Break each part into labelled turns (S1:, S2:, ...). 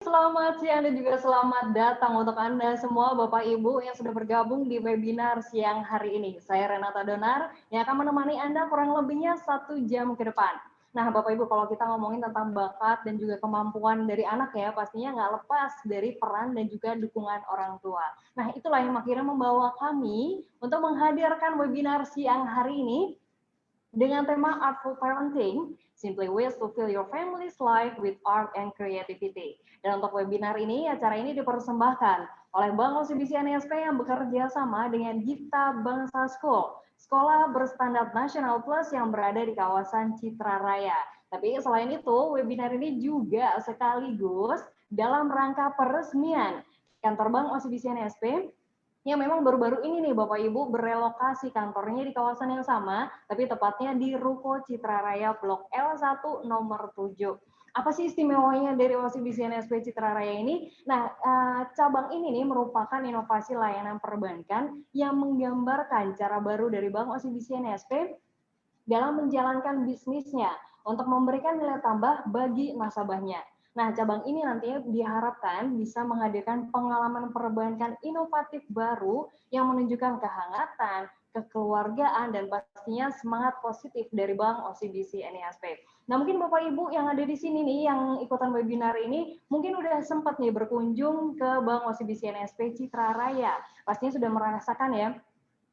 S1: Selamat siang dan juga selamat datang untuk Anda semua Bapak Ibu yang sudah bergabung di webinar siang hari ini. Saya Renata Donar yang akan menemani Anda kurang lebihnya 1 jam ke depan. Nah Bapak Ibu, kalau kita ngomongin tentang bakat dan juga kemampuan dari anak ya, pastinya nggak lepas dari peran dan juga dukungan orang tua. Nah itulah yang akhirnya membawa kami untuk menghadirkan webinar siang hari ini dengan tema Artful Parenting, Simply Ways to Fill Your Family's Life with Art and Creativity. Dan untuk webinar ini, acara ini dipersembahkan oleh Bank OCBC NSP yang bekerja sama dengan Gita Bangsa School, sekolah berstandar nasional plus yang berada di kawasan Citra Raya. Tapi selain itu, webinar ini juga sekaligus dalam rangka peresmian kantor Bank OCBC NSP yang memang baru-baru ini nih Bapak Ibu berelokasi kantornya di kawasan yang sama, tapi tepatnya di Ruko Citra Raya Blok L1 nomor 7. Apa sih istimewanya dari OCBC NSP Citra Raya ini? Nah, cabang ini nih merupakan inovasi layanan perbankan yang menggambarkan cara baru dari Bank OCBC NSP dalam menjalankan bisnisnya untuk memberikan nilai tambah bagi nasabahnya. Nah, cabang ini nantinya diharapkan bisa menghadirkan pengalaman perbankan inovatif baru yang menunjukkan kehangatan, kekeluargaan, dan pastinya semangat positif dari Bank OCBC NISP. Nah, mungkin Bapak Ibu yang ada di sini nih, yang ikutan webinar ini, mungkin udah sempat nih berkunjung ke Bank OCBC NISP Citra Raya. Pastinya sudah merasakan ya,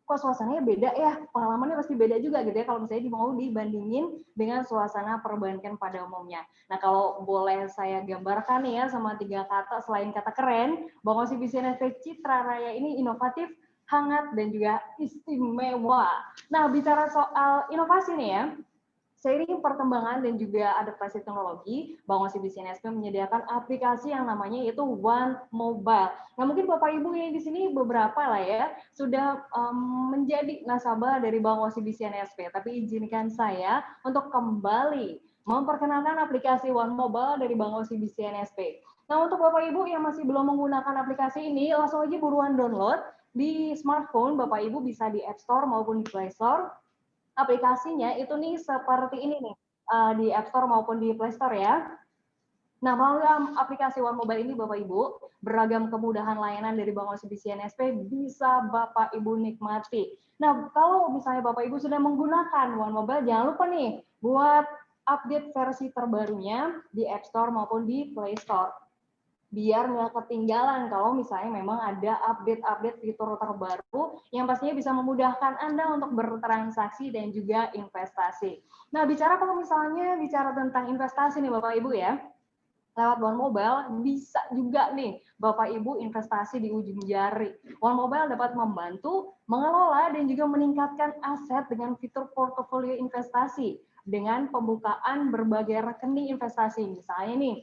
S1: kok suasananya beda ya, pengalamannya pasti beda juga gitu ya kalau misalnya mau dibandingin dengan suasana perbankan pada umumnya. Nah kalau boleh saya gambarkan nih ya sama 3 kata selain kata keren, Bank OCBC NSP Citra Raya ini inovatif, hangat, dan juga istimewa. Nah bicara soal inovasi nih ya, seiring perkembangan dan juga adaptasi teknologi, Bank OCBC NSP menyediakan aplikasi yang namanya yaitu One Mobile. Nah, mungkin Bapak Ibu yang di sini beberapa lah ya sudah menjadi nasabah dari Bank OCBC NSP. Tapi izinkan saya untuk kembali memperkenalkan aplikasi One Mobile dari Bank OCBC NSP. Nah, untuk Bapak Ibu yang masih belum menggunakan aplikasi ini, langsung aja buruan download di smartphone. Bapak Ibu bisa di App Store maupun di Play Store. Aplikasinya itu nih seperti ini nih, di App Store maupun di Play Store ya. Nah, melalui aplikasi One Mobile ini Bapak Ibu, beragam kemudahan layanan dari Bank OCBC NSP bisa Bapak Ibu nikmati. Nah, kalau misalnya Bapak Ibu sudah menggunakan One Mobile, jangan lupa nih buat update versi terbarunya di App Store maupun di Play Store. Biar nggak ketinggalan kalau misalnya memang ada update-update fitur terbaru yang pastinya bisa memudahkan Anda untuk bertransaksi dan juga investasi. Nah, kalau misalnya bicara tentang investasi nih Bapak Ibu ya, lewat One Mobile bisa juga nih Bapak Ibu investasi di ujung jari. One Mobile dapat membantu mengelola dan juga meningkatkan aset dengan fitur portofolio investasi dengan pembukaan berbagai rekening investasi. Misalnya nih,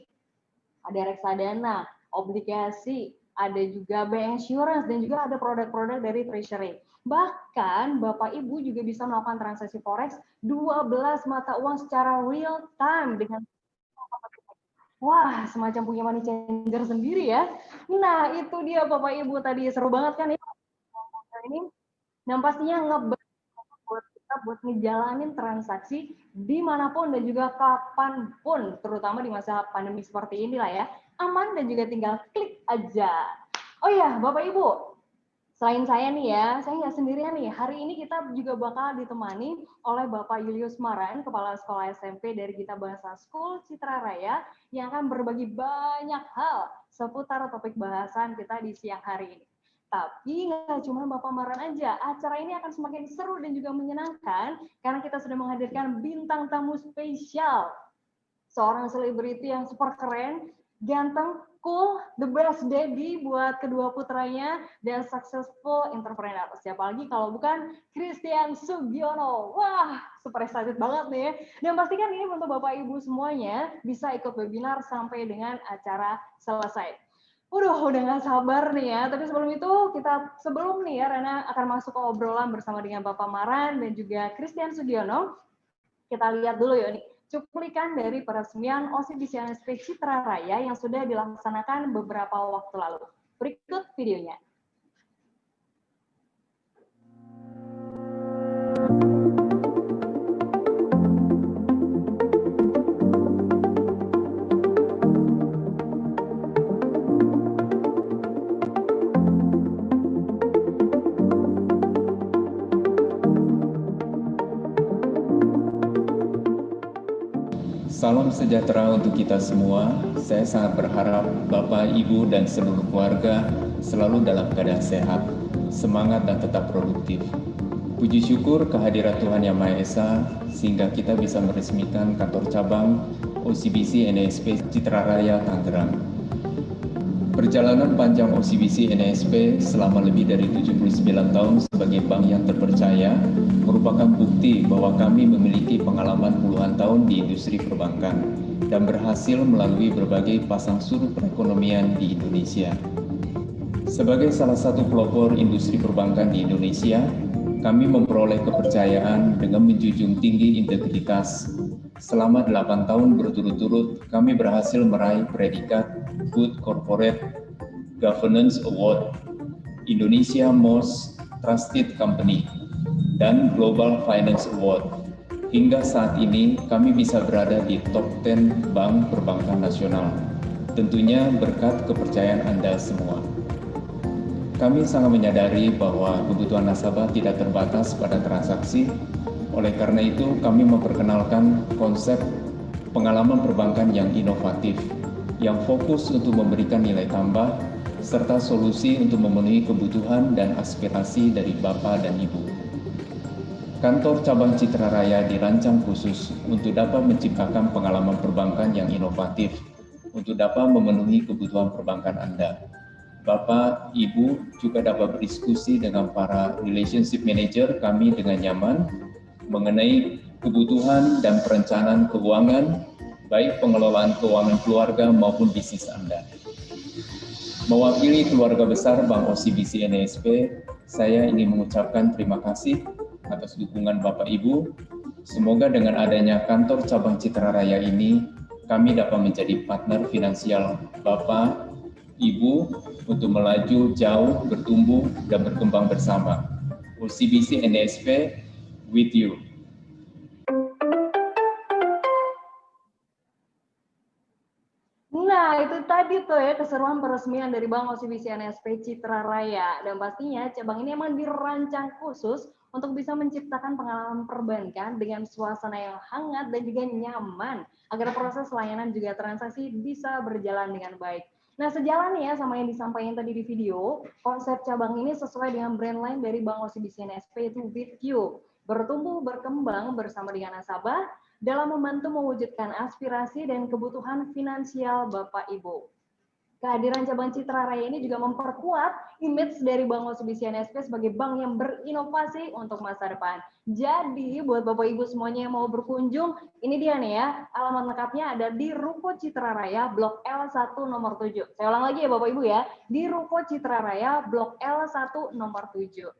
S1: ada reksadana, obligasi, ada juga bank insurance, dan juga ada produk-produk dari treasury. Bahkan Bapak Ibu juga bisa melakukan transaksi forex 12 mata uang secara real time dengan wah, semacam punya money changer sendiri ya. Nah, itu dia Bapak Ibu tadi seru banget kan ya ini. Dan pastinya buat kita buat ngejalanin transaksi dimanapun dan juga kapanpun, terutama di masa pandemi seperti inilah ya, aman dan juga tinggal klik aja. Oh ya, Bapak Ibu, selain saya nih ya, saya nggak sendirian nih. Hari ini kita juga bakal ditemani oleh Bapak Julius Maran, Kepala Sekolah SMP dari Gita Bangsa School Citra Raya, yang akan berbagi banyak hal seputar topik bahasan kita di siang hari ini. Tapi nggak cuma Bapak Maran aja, acara ini akan semakin seru dan juga menyenangkan karena kita sudah menghadirkan bintang tamu spesial. Seorang selebriti yang super keren, ganteng, cool, the best daddy buat kedua putranya, dan successful entrepreneur. Siapa lagi kalau bukan Christian Sugiono. Wah, super excited banget nih. Dan pastikan ini untuk Bapak Ibu semuanya bisa ikut webinar sampai dengan acara selesai. Udah gak sabar nih ya. Tapi sebelum nih ya, Rena akan masuk ke obrolan bersama dengan Bapak Maran dan juga Christian Sugiono. Kita lihat dulu ya nih, cuplikan dari peresmian OCBC NSP Citra Raya yang sudah dilaksanakan beberapa waktu lalu. Berikut videonya.
S2: Salam sejahtera untuk kita semua. Saya sangat berharap Bapak, Ibu, dan seluruh keluarga selalu dalam keadaan sehat, semangat, dan tetap produktif. Puji syukur kehadirat Tuhan Yang Maha Esa, sehingga kita bisa meresmikan kantor cabang OCBC NSP Citra Raya Tangerang. Perjalanan panjang OCBC NSP selama lebih dari 79 tahun sebagai bank yang terpercaya merupakan bukti bahwa kami memiliki pengalaman puluhan tahun di industri perbankan dan berhasil melalui berbagai pasang surut perekonomian di Indonesia. Sebagai salah satu pelopor industri perbankan di Indonesia, kami memperoleh kepercayaan dengan menjunjung tinggi integritas. Selama 8 tahun berturut-turut, kami berhasil meraih predikat Good Corporate Governance Award, Indonesia Most Trusted Company, dan Global Finance Award. Hingga saat ini, kami bisa berada di top 10 bank perbankan nasional. Tentunya berkat kepercayaan Anda semua. Kami sangat menyadari bahwa kebutuhan nasabah tidak terbatas pada transaksi. Oleh karena itu, kami memperkenalkan konsep pengalaman perbankan yang inovatif, yang fokus untuk memberikan nilai tambah, serta solusi untuk memenuhi kebutuhan dan aspirasi dari Bapak dan Ibu. Kantor cabang Citra Raya dirancang khusus untuk dapat menciptakan pengalaman perbankan yang inovatif, untuk dapat memenuhi kebutuhan perbankan Anda. Bapak, Ibu juga dapat berdiskusi dengan para relationship manager kami dengan nyaman mengenai kebutuhan dan perencanaan keuangan, baik pengelolaan keuangan keluarga maupun bisnis Anda. Mewakili keluarga besar Bank OCBC NSP, saya ingin mengucapkan terima kasih atas dukungan Bapak Ibu. Semoga dengan adanya kantor cabang Citra Raya ini, kami dapat menjadi partner finansial Bapak, Ibu untuk melaju jauh, bertumbuh, dan berkembang bersama. OCBC NSP with you.
S1: Nah, itu tadi tuh ya keseruan peresmian dari Bank OCBC NSP Citra Raya. Dan pastinya cabang ini emang dirancang khusus untuk bisa menciptakan pengalaman perbankan dengan suasana yang hangat dan juga nyaman agar proses layanan juga transaksi bisa berjalan dengan baik. Nah, sejalan ya sama yang disampaikan tadi di video, konsep cabang ini sesuai dengan brand lain dari Bank OCBC NSP itu With You. Bertumbuh, berkembang bersama dengan nasabah, dalam membantu mewujudkan aspirasi dan kebutuhan finansial Bapak Ibu. Kehadiran cabang Citra Raya ini juga memperkuat image dari Bank OCBC NSP sebagai bank yang berinovasi untuk masa depan. Jadi buat Bapak Ibu semuanya yang mau berkunjung, ini dia nih ya, alamat lengkapnya ada di Ruko Citra Raya Blok L1 nomor 7. Saya ulang lagi ya Bapak Ibu ya, di Ruko Citra Raya Blok L1 nomor 7.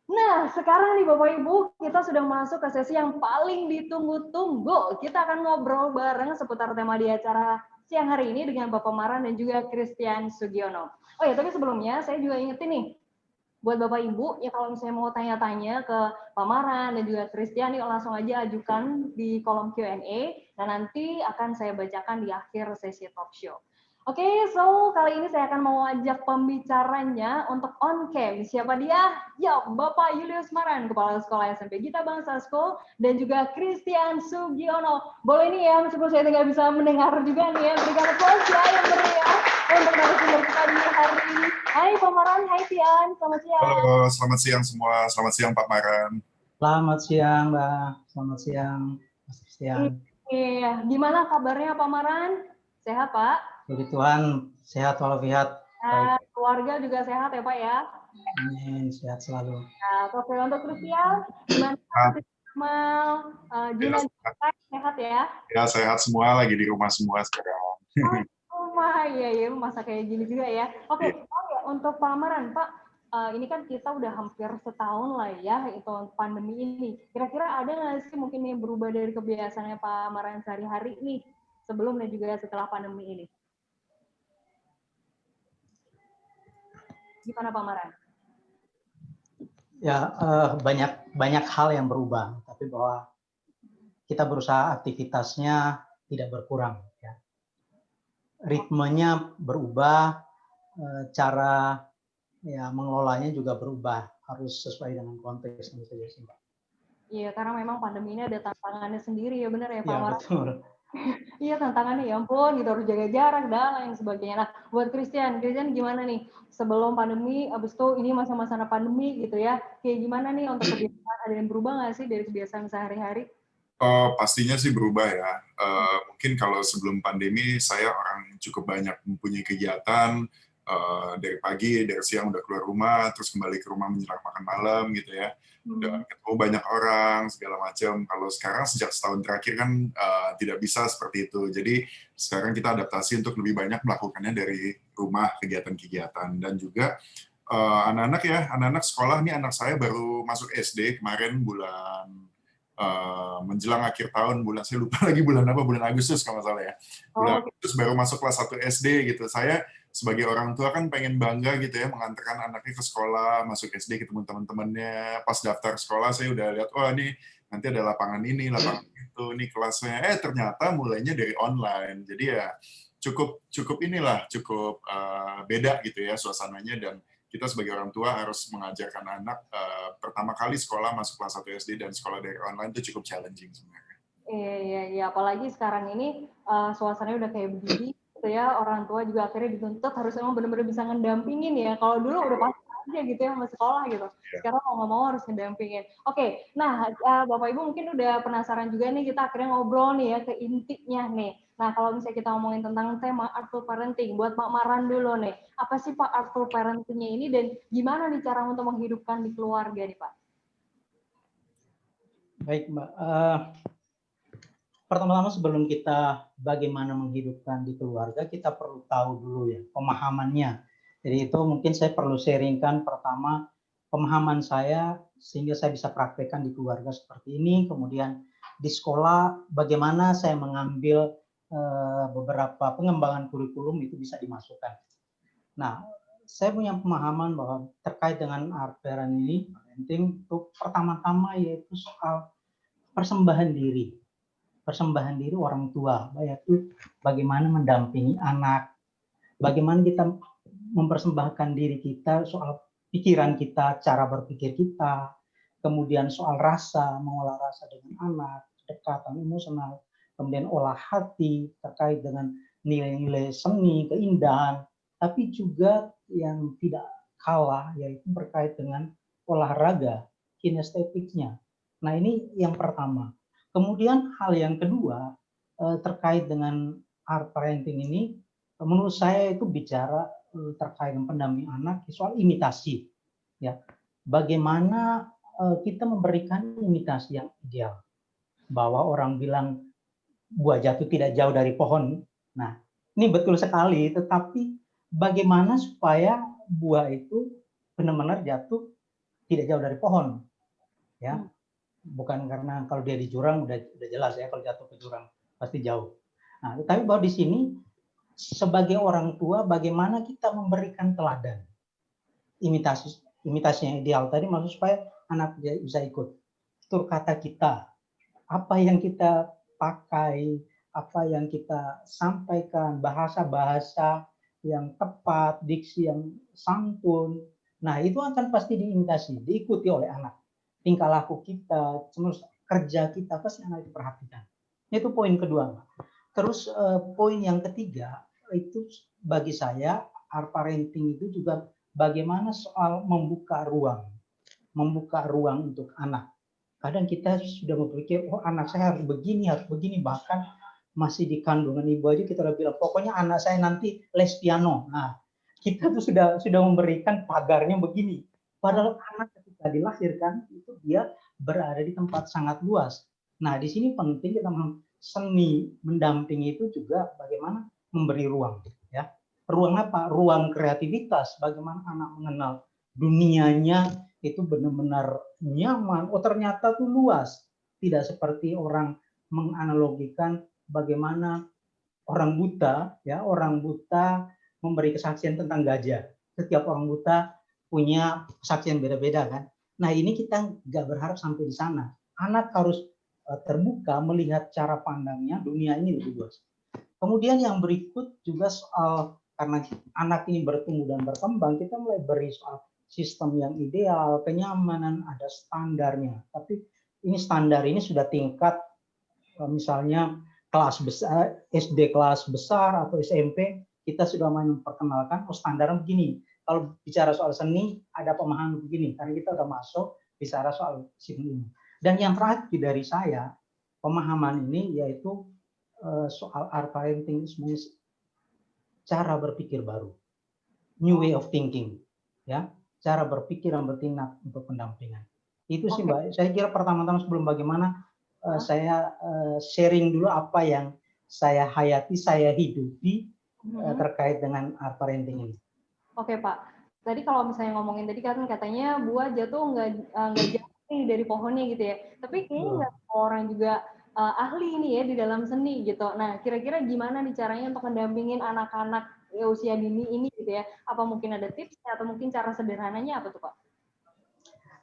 S1: Nah, sekarang nih Bapak Ibu, kita sudah masuk ke sesi yang paling ditunggu-tunggu. Kita akan ngobrol bareng seputar tema di acara siang hari ini dengan Bapak Maran dan juga Christian Sugiono. Oh ya, tapi sebelumnya saya juga ingetin nih, buat Bapak Ibu, ya kalau misalnya mau tanya-tanya ke Pak Maran dan juga Christian, yuk langsung aja ajukan di kolom Q&A, dan nanti akan saya bacakan di akhir sesi talk show. Oke, so kali ini saya akan mau ajak pembicaranya untuk on cam. Siapa dia? Ya, Bapak Julius Maran, Kepala Sekolah SMP Gita Bangsa School, dan juga Christian Sugiono. Boleh nih ya, meskipun saya tidak bisa mendengar juga nih ya, berikan applause ya yang meriah untuk narasumber kita di hari ini. Hai Pak Maran, hai Tian, selamat siang.
S3: Halo, selamat siang semua. Selamat siang Pak Maran.
S4: Selamat siang Mbak, selamat siang Mas Christian.
S1: Iya, gimana kabarnya Pak Maran? Sehat Pak?
S4: Puji Tuhan, sehat walafiat.
S1: Keluarga juga sehat ya Pak ya?
S4: Amin, sehat selalu.
S1: Nah, oke, untuk Christian, gimana? Gina sehat ya?
S3: Ya, sehat semua, lagi di rumah semua sekarang.
S1: Rumah, ya, masa kayak gini juga ya. Oke, untuk Pak Maran, Pak, ini kan kita udah hampir setahun lah ya, itu pandemi ini. Kira-kira ada nggak sih mungkin yang berubah dari kebiasaannya Pak Maran sehari-hari nih, sebelum dan juga setelah pandemi ini? Gimana Pak Maran?
S4: Ya, banyak hal yang berubah, tapi bahwa kita berusaha aktivitasnya tidak berkurang. Ya. Ritmenya berubah, cara ya mengelolanya juga berubah, harus sesuai dengan konteks tentu saja sih, Mbak.
S1: Iya, karena memang pandemi ini ada tantangannya sendiri ya, benar ya Pak Maran?
S4: Betul.
S1: Iya, tantangannya ya ampun, gitu harus jaga jarak dan lain sebagainya. Nah, buat Christian gimana nih? Sebelum pandemi, abis itu ini masa-masa pandemi gitu ya, kayak gimana nih untuk kebiasaan, ada yang berubah nggak sih dari kebiasaan sehari-hari?
S3: Oh, pastinya sih berubah ya. Mungkin kalau sebelum pandemi saya orang cukup banyak mempunyai kegiatan, dari pagi, dari siang udah keluar rumah, terus kembali ke rumah menjelang makan malam gitu ya. Udah ketemu banyak orang segala macam. Kalau sekarang sejak setahun terakhir kan tidak bisa seperti itu. Jadi sekarang kita adaptasi untuk lebih banyak melakukannya dari rumah, kegiatan-kegiatan. Dan juga anak-anak ya, anak-anak sekolah nih, anak saya baru masuk SD kemarin bulan menjelang akhir tahun, saya lupa lagi bulan apa, bulan Agustus kalau nggak salah ya. Bulan
S1: Oh,
S3: Agustus baru masuk kelas 1 SD gitu. Saya sebagai orang tua kan pengen bangga gitu ya, mengantarkan anaknya ke sekolah, masuk SD ketemu teman-temannya. Pas daftar sekolah saya udah lihat, oh ini nanti ada lapangan ini, lapangan itu, ini kelasnya. Ternyata mulainya dari online. Jadi ya cukup inilah, cukup beda gitu ya suasananya, dan kita sebagai orang tua harus mengajarkan anak pertama kali sekolah masuk kelas 1 SD dan sekolah dari online itu cukup challenging sebenarnya.
S1: Iya, apalagi sekarang ini suasananya udah kayak begini, gitu ya, orang tua juga akhirnya dituntut harus emang benar-benar bisa ngedampingin ya. Kalau dulu udah pasti aja gitu ya sama sekolah gitu. Sekarang mau nggak mau harus ngedampingin. Oke, nah Bapak Ibu mungkin udah penasaran juga nih, kita akhirnya ngobrol nih ya ke intinya nih. Nah, kalau misalnya kita ngomongin tentang tema artful parenting, buat Pak Maran dulu nih, apa sih Pak artful parentingnya ini dan gimana nih cara untuk menghidupkan di keluarga nih Pak?
S4: Baik, Mbak. Pertama-tama sebelum kita bagaimana menghidupkan di keluarga, kita perlu tahu dulu ya pemahamannya. Jadi itu mungkin saya perlu sharingkan pertama pemahaman saya sehingga saya bisa praktekkan di keluarga seperti ini. Kemudian di sekolah bagaimana saya mengambil beberapa pengembangan kurikulum itu bisa dimasukkan. Nah, saya punya pemahaman bahwa terkait dengan art parenting itu pertama-tama yaitu soal persembahan diri orang tua, yaitu bagaimana mendampingi anak, bagaimana kita mempersembahkan diri kita soal pikiran kita, cara berpikir kita, kemudian soal rasa, mengolah rasa dengan anak, kedekatan emosional, kemudian olah hati terkait dengan nilai-nilai seni, keindahan, tapi juga yang tidak kalah yaitu terkait dengan olahraga, kinestetiknya. Nah, ini yang pertama. Kemudian hal yang kedua terkait dengan art parenting ini, menurut saya itu bicara terkait dengan pendamping anak soal imitasi, ya. Bagaimana kita memberikan imitasi yang ideal, bahwa orang bilang buah jatuh tidak jauh dari pohon. Nah, ini betul sekali. Tetapi bagaimana supaya buah itu benar-benar jatuh tidak jauh dari pohon, ya. Bukan karena kalau dia di jurang udah jelas ya, kalau jatuh ke jurang pasti jauh. Nah, tapi bahwa di sini sebagai orang tua bagaimana kita memberikan teladan, imitasi yang ideal tadi maksud supaya anak bisa ikut. Tutur kata kita, apa yang kita pakai, apa yang kita sampaikan, bahasa-bahasa yang tepat, diksi yang santun. Nah, itu akan pasti diimitasi, diikuti oleh anak. Tingkah laku kita, terus kerja kita pasti anak itu perhatikan. Itu poin kedua. Terus poin yang ketiga itu bagi saya art parenting itu juga bagaimana soal membuka ruang untuk anak. Kadang kita sudah berpikir, oh anak saya harus begini, bahkan masih di kandungan ibu aja kita udah bilang, pokoknya anak saya nanti les piano. Nah, kita tuh sudah memberikan pagarnya begini. Padahal anak ketika dilahirkan itu dia berada di tempat sangat luas. Nah, di sini penting kita seni mendampingi itu juga bagaimana memberi ruang, ya. Ruang apa? Ruang kreativitas. Bagaimana anak mengenal dunianya itu benar-benar nyaman. Oh ternyata tuh luas. Tidak seperti orang menganalogikan bagaimana orang buta, ya orang buta memberi kesaksian tentang gajah. Setiap orang buta punya kesaksian beda-beda kan. Nah ini kita nggak berharap sampai di sana. Anak harus terbuka melihat cara pandangnya dunia ini lebih luas. Kemudian yang berikut juga soal karena anak ini bertumbuh dan berkembang, kita mulai beri soal sistem yang ideal, kenyamanan, ada standarnya. Tapi ini standar ini sudah tingkat misalnya kelas besar, SD kelas besar atau SMP, kita sudah memperkenalkan, oh standarnya begini. Kalau bicara soal seni, ada pemahaman begini, karena kita udah masuk bicara soal seni ini. Dan yang terakhir dari saya, pemahaman ini yaitu soal art parenting, cara berpikir baru, new way of thinking, ya, cara berpikir dan bertindak untuk pendampingan. Itu sih Mbak. Saya kira pertama-tama sebelum bagaimana saya sharing dulu apa yang saya hayati, saya hidupi terkait dengan art parenting ini.
S1: Oke Pak. Tadi kalau misalnya ngomongin tadi kan katanya buah jatuh nggak jatuh nih dari pohonnya gitu ya. Tapi kayaknya nggak semua orang juga ahli ini ya di dalam seni gitu. Nah, kira-kira gimana nih caranya untuk mendampingin anak-anak usia dini ini gitu ya? Apa mungkin ada tipsnya atau mungkin cara sederhananya apa tuh Pak?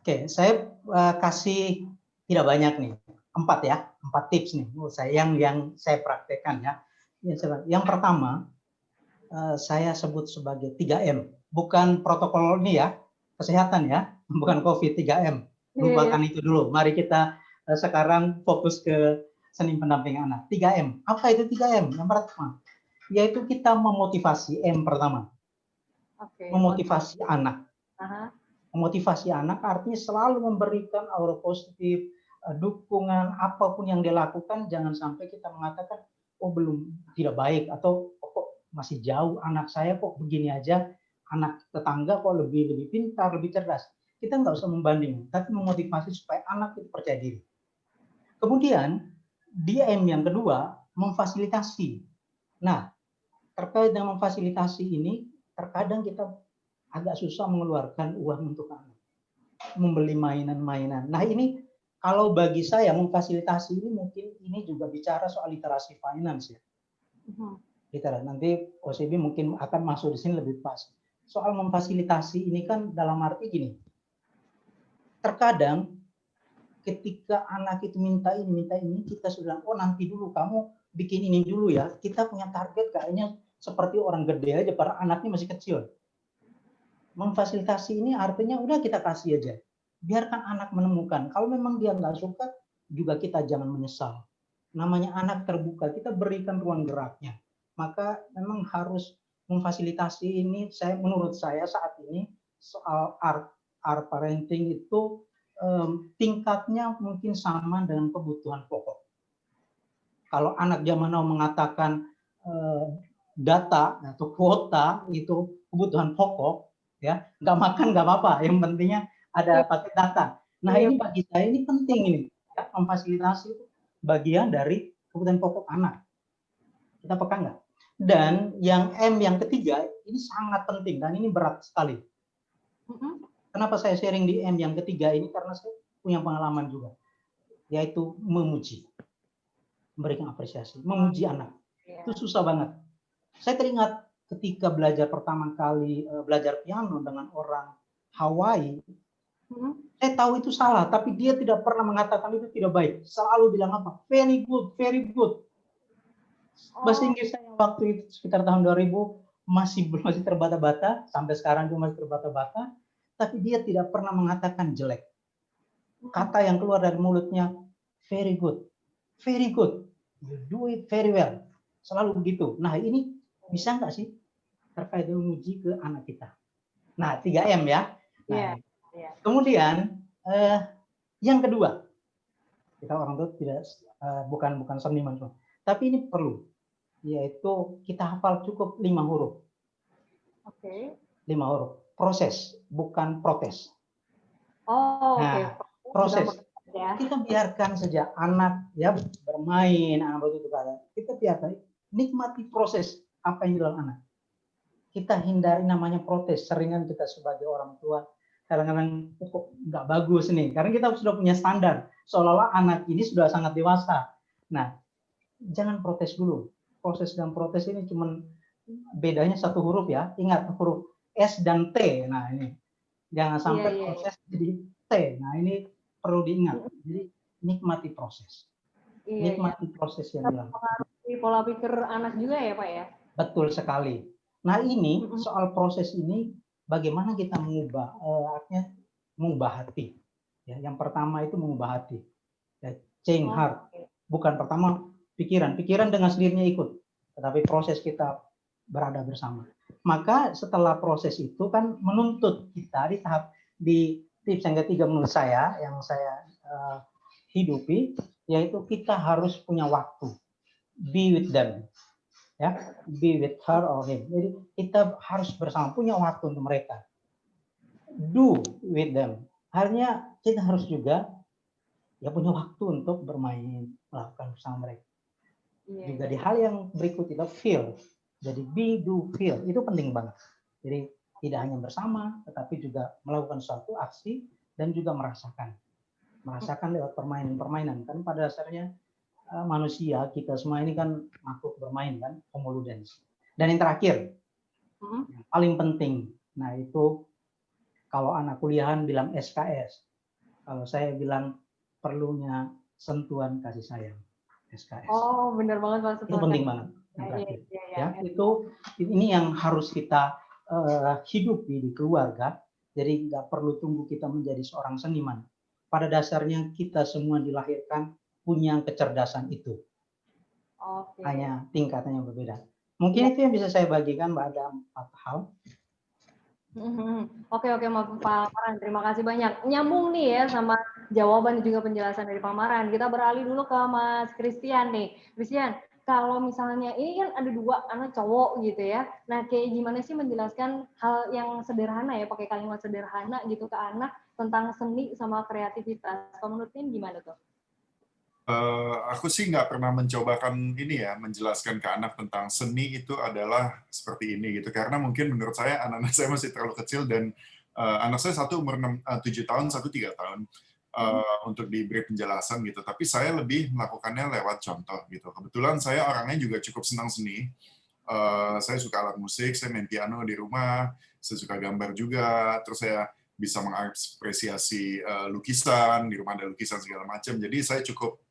S4: Oke, saya kasih tidak banyak nih, 4 tips nih. Yang saya praktekkan ya. Yang pertama saya sebut sebagai 3M, bukan protokol ini ya, kesehatan ya, bukan COVID, 3M. Lupakan itu dulu. Mari kita sekarang fokus ke seni pendampingan anak. 3M. Apa itu 3M? Yang pertama, yaitu kita memotivasi. M pertama. Memotivasi anak. Memotivasi anak artinya selalu memberikan aura positif, dukungan, apapun yang dia lakukan, jangan sampai kita mengatakan, oh belum, tidak baik, atau kok masih jauh, anak saya kok begini aja, anak tetangga kok lebih pintar, lebih cerdas. Kita nggak usah membanding, tapi memotivasi supaya anak itu percaya diri. Kemudian, DM yang kedua, memfasilitasi. Nah, terkait dengan memfasilitasi ini, terkadang kita agak susah mengeluarkan uang untuk anak, membeli mainan-mainan. Nah ini kalau bagi saya memfasilitasi ini mungkin ini juga bicara soal literasi finance ya. Literasi. Nanti OCB mungkin akan masuk di sini lebih pas. Soal memfasilitasi ini kan dalam arti gini. Terkadang ketika anak itu minta ini, kita sudah oh nanti dulu kamu bikin ini dulu ya. Kita punya target kayaknya seperti orang gede aja, para anaknya masih kecil. Memfasilitasi ini artinya udah kita kasih aja. Biarkan anak menemukan. Kalau memang dia nggak suka, juga kita jangan menyesal. Namanya anak terbuka, kita berikan ruang geraknya. Maka memang harus memfasilitasi ini, menurut saya saat ini, soal art parenting itu tingkatnya mungkin sama dengan kebutuhan pokok. Kalau anak zaman now mengatakan data atau kuota itu kebutuhan pokok, ya nggak makan nggak apa-apa, yang pentingnya ada pakai data. Nah ini bagi saya ini penting ini, ya, memfasilitasi bagian dari kebutuhan pokok anak. Kita peka nggak? Dan yang M yang ketiga ini sangat penting dan ini berat sekali. Kenapa saya sharing di M yang ketiga ini? Karena saya punya pengalaman juga, yaitu memuji, memberikan apresiasi, memuji anak. Itu susah banget. Saya teringat ketika belajar pertama kali belajar piano dengan orang Hawaii, saya tahu itu salah, tapi dia tidak pernah mengatakan itu tidak baik. Selalu bilang apa? Very good, very good. Bahasa Inggris saya waktu itu sekitar tahun 2000 masih terbata-bata, sampai sekarang juga masih terbata-bata, tapi dia tidak pernah mengatakan jelek. Kata yang keluar dari mulutnya, very good, very good, you do it very well. Selalu begitu. Nah ini bisa nggak sih terkait dengan memuji ke anak kita? Nah 3M ya. Nah, kemudian yang kedua, kita orang tua tidak bukan seniman, tapi ini perlu, yaitu kita hafal cukup 5 huruf. 5 huruf. Proses, bukan protes. Nah, proses. Kita biarkan saja anak ya bermain, anak begitu kan. Kita biarkan, nikmati proses apa yang dilakukan anak. Kita hindari namanya protes. Seringan kita sebagai orang tua kadang-kadang kok nggak bagus nih, karena kita sudah punya standar seolah-olah anak ini sudah sangat dewasa. Nah, jangan protes dulu. Proses dan protes ini cuma bedanya 1 huruf ya. Ingat huruf S dan T. Nah ini jangan sampai proses jadi T. Nah ini perlu diingat. Jadi nikmati proses. Nikmati proses yang dilakukan.
S1: Mempengaruhi pola pikir anak juga ya Pak ya?
S4: Betul sekali. Nah ini soal proses ini bagaimana kita mengubah, artinya mengubah hati. Ya, yang pertama itu mengubah hati. Ya, change heart. Bukan pertama pikiran dengan sendirinya ikut, tetapi proses kita berada bersama. Maka setelah proses itu kan menuntut kita di tips yang ketiga menurut saya yang saya hidupi, yaitu kita harus punya waktu, be with them, ya, be with her or him. Jadi kita harus bersama, punya waktu untuk mereka, do with them. Artinya kita harus juga ya punya waktu untuk bermain, melakukan bersama mereka. Juga di hal yang berikut itu feel. Jadi be, do, feel itu penting banget. Jadi tidak hanya bersama, tetapi juga melakukan suatu aksi dan juga merasakan lewat permainan-permainan. Kan pada dasarnya manusia kita semua ini kan makhluk bermain kan, homo ludens. Dan yang terakhir, yang paling penting, nah itu kalau anak kuliahan bilang SKS, kalau saya bilang perlunya sentuhan kasih sayang. SKS.
S1: Oh, benar banget Pak.
S4: Itu penting banget. Ya, itu ini yang harus kita hidupi di keluarga. Jadi nggak perlu tunggu kita menjadi seorang seniman. Pada dasarnya kita semua dilahirkan punya kecerdasan itu. Hanya tingkatnya yang berbeda. Mungkin itu yang bisa saya bagikan, Mbak, ada 4 hal.
S1: Oke, Pak Maran, terima kasih banyak. Nyambung nih ya sama jawaban dan juga penjelasan dari Pak Maran. Kita beralih dulu ke Mas Christian nih. Christian, kalau misalnya ini kan ada 2 anak cowok gitu ya. Nah, kayak gimana sih menjelaskan hal yang sederhana ya, pakai kalimat sederhana gitu ke anak tentang seni sama kreativitas. Kalau menurut kalian gimana tuh?
S3: Aku sih nggak pernah mencobakan ini ya, menjelaskan ke anak tentang seni itu adalah seperti ini gitu. Karena mungkin menurut saya anak-anak saya masih terlalu kecil dan anak saya satu umur 7 tahun, satu 3 tahun untuk diberi penjelasan gitu. Tapi saya lebih melakukannya lewat contoh gitu. Kebetulan saya orangnya juga cukup senang seni. Saya suka alat musik, saya main piano di rumah, saya suka gambar juga, terus saya bisa mengapresiasi lukisan, di rumah ada lukisan segala macam. Jadi saya cukup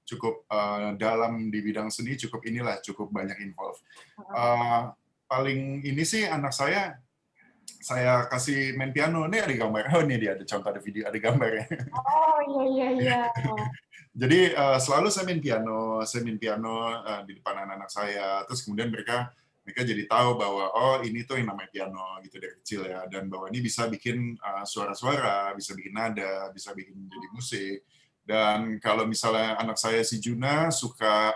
S3: dalam di bidang seni cukup banyak involve. Paling ini sih anak saya kasih main piano, nih ada gambar, oh ini dia ada contoh, ada video, ada gambarnya.
S1: Oh iya.
S3: Jadi selalu saya main piano di depan anak-anak saya, terus kemudian mereka jadi tahu bahwa oh ini tuh yang namanya piano gitu dari kecil ya, dan bahwa ini bisa bikin suara-suara, bisa bikin nada, bisa bikin jadi musik. Dan kalau misalnya anak saya si Juna suka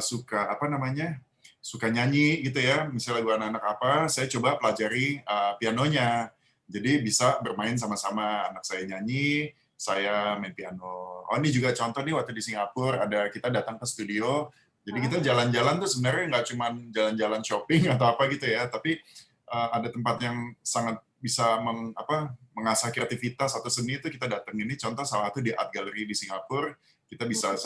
S3: suka nyanyi gitu ya, misalnya gua anak apa, saya coba pelajari pianonya. Jadi bisa bermain sama-sama, anak saya nyanyi, saya main piano. Oh ini juga contoh nih waktu di Singapura kita datang ke studio. Jadi kita jalan-jalan tuh sebenarnya nggak cuma jalan-jalan shopping atau apa gitu ya, tapi ada tempat yang sangat bisa mengasah kreativitas atau seni itu kita datang. Ini contoh salah satu di Art Gallery di Singapura, kita bisa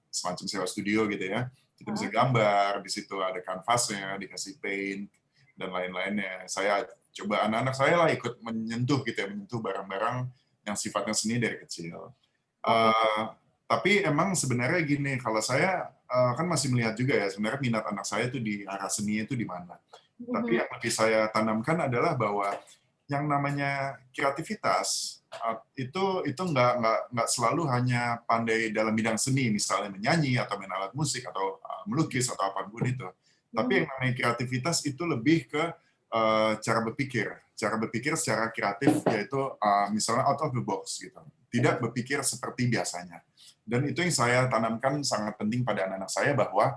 S3: semacam sewa studio gitu ya. Kita bisa gambar, di situ ada kanvasnya, dikasih paint, dan lain-lainnya. Saya coba anak-anak saya lah ikut menyentuh barang-barang yang sifatnya seni dari kecil. Tapi emang sebenarnya gini, kalau saya kan masih melihat juga ya, sebenarnya minat anak saya itu di arah seni itu di mana. Tapi yang lebih saya tanamkan adalah bahwa yang namanya kreativitas itu nggak selalu hanya pandai dalam bidang seni, misalnya menyanyi atau main alat musik atau melukis atau apapun itu. Tapi yang namanya kreativitas itu lebih ke cara berpikir secara kreatif, yaitu misalnya out of the box gitu, tidak berpikir seperti biasanya. Dan itu yang saya tanamkan sangat penting pada anak-anak saya, bahwa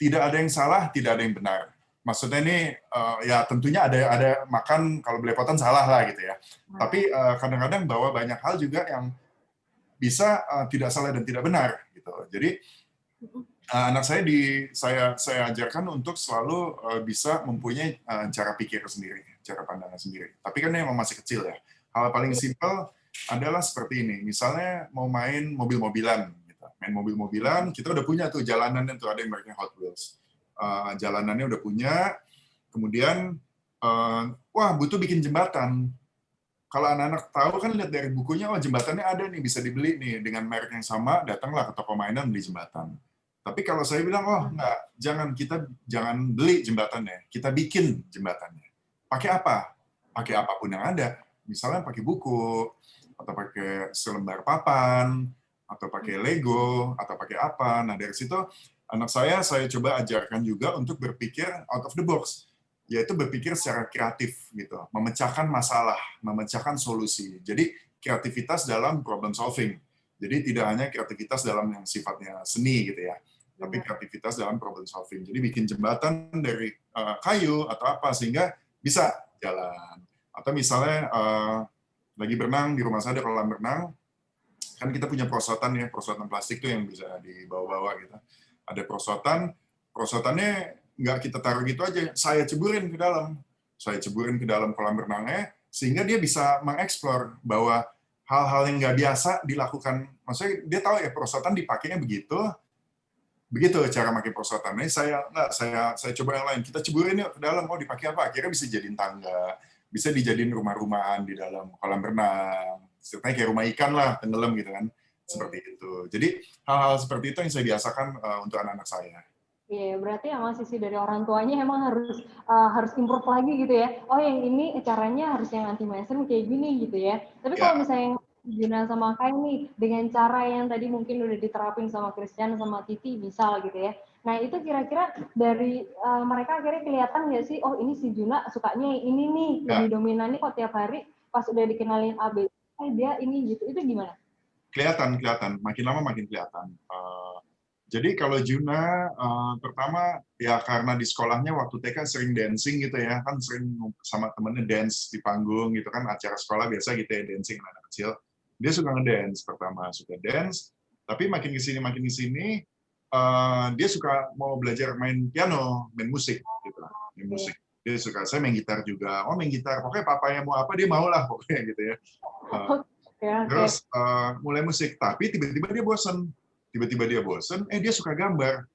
S3: tidak ada yang salah, tidak ada yang benar. Maksudnya ini ya tentunya ada makan kalau belepotan salah lah gitu ya. Tapi kadang-kadang bahwa banyak hal juga yang bisa tidak salah dan tidak benar gitu. Jadi anak saya ajarkan untuk selalu bisa mempunyai cara pikir sendiri, cara pandangan sendiri. Tapi kan memang masih kecil ya. Hal paling simpel adalah seperti ini. Misalnya mau main mobil-mobilan, gitu. Main mobil-mobilan, kita udah punya tuh jalanannya tuh, ada yang mereknya Hot Wheels. Jalanannya udah punya, kemudian wah butuh bikin jembatan. Kalau anak-anak tahu kan lihat dari bukunya, oh jembatannya ada nih, bisa dibeli nih dengan merek yang sama, datanglah ke toko mainan beli jembatan. Tapi kalau saya bilang, oh enggak, jangan beli jembatannya, kita bikin jembatannya. Pakai apa? Pakai apapun yang ada. Misalnya pakai buku, atau pakai selembar papan, atau pakai Lego, atau pakai apa. Nah, dari situ anak saya coba ajarkan juga untuk berpikir out of the box, yaitu berpikir secara kreatif gitu, memecahkan masalah, memecahkan solusi. Jadi kreativitas dalam problem solving. Jadi tidak hanya kreativitas dalam yang sifatnya seni gitu ya, tapi kreativitas dalam problem solving. Jadi bikin jembatan dari kayu atau apa sehingga bisa jalan. Atau misalnya lagi berenang, di rumah saya ada kolam renang, kan kita punya perosotan ya, perosotan plastik tuh yang bisa dibawa-bawa gitu. Ada perosotannya nggak kita taruh gitu aja, saya ceburin ke dalam kolam renangnya, sehingga dia bisa mengeksplor bahwa hal-hal yang nggak biasa dilakukan. Maksudnya dia tahu ya perosotan dipakainya begitu cara pakai perosotan. Nah, saya coba yang lain. Kita ceburin yuk ke dalam, oh dipakai apa? Akhirnya bisa jadiin tangga, bisa dijadiin rumah-rumahan di dalam kolam renang. Ceritanya kayak rumah ikan lah, tenggelam gitu kan. Seperti itu. Jadi hal-hal seperti itu yang saya biasakan untuk anak-anak saya.
S1: Iya, berarti emang sisi dari orang tuanya emang harus improve lagi gitu ya. Oh, yang ini caranya harus yang anti mainstream kayak gini gitu ya. Tapi kalau misalnya Juna sama Kai nih, dengan cara yang tadi mungkin udah diterapin sama Christian sama Titi misal gitu ya. Nah, itu kira-kira dari mereka akhirnya kelihatan nggak sih, oh ini si Juna sukanya ini nih, lebih dominan nih kok tiap hari, pas udah dikenalin AB, dia ini gitu. Itu gimana?
S3: Kelihatan. Makin lama makin kelihatan. Jadi kalau Juna, pertama ya karena di sekolahnya waktu TK sering dancing gitu ya, kan sering sama temennya dance di panggung gitu kan, acara sekolah biasa gitu ya, dancing anak kecil. Dia suka ngedance pertama, suka dance, tapi makin kesini, dia suka mau belajar main piano, main musik gitu, main musik. Dia suka, saya main gitar juga, main gitar, pokoknya papanya mau apa dia mau lah pokoknya gitu ya. Terus mulai musik, tapi tiba-tiba dia bosan. Dia suka gambar.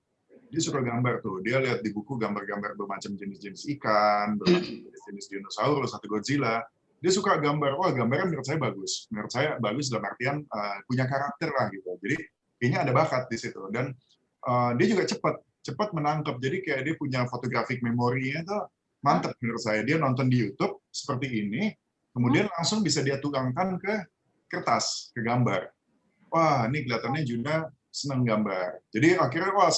S3: Dia suka gambar tuh. Dia lihat di buku gambar-gambar bermacam jenis-jenis ikan, bermacam jenis dinosaurus atau Godzilla. Dia suka gambar. Wah, gambarnya menurut saya bagus. Menurut saya bagus dalam artian punya karakter lah gitu. Jadi kayaknya ada bakat di situ. Dan dia juga cepat menangkap. Jadi kayak dia punya photographic memory-nya tuh mantap menurut saya. Dia nonton di YouTube seperti ini, kemudian langsung bisa dia tuangkan ke kertas, ke gambar. Wah, ini kelihatannya Juna senang gambar. Jadi akhirnya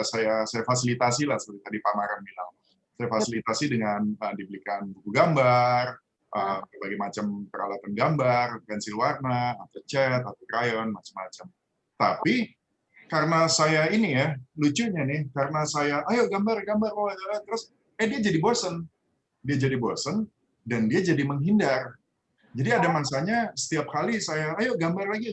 S3: saya fasilitasi lah seperti tadi Pak Maran bilang. Saya fasilitasi dengan dibelikan buku gambar, berbagai macam peralatan gambar, pensil warna, atau cat, atau krayon, macam-macam. Tapi karena saya ini ya, lucunya nih, karena saya ayo gambar, terus dia jadi bosen. Dan dia jadi menghindar. Jadi ada masanya setiap kali saya ayo gambar lagi,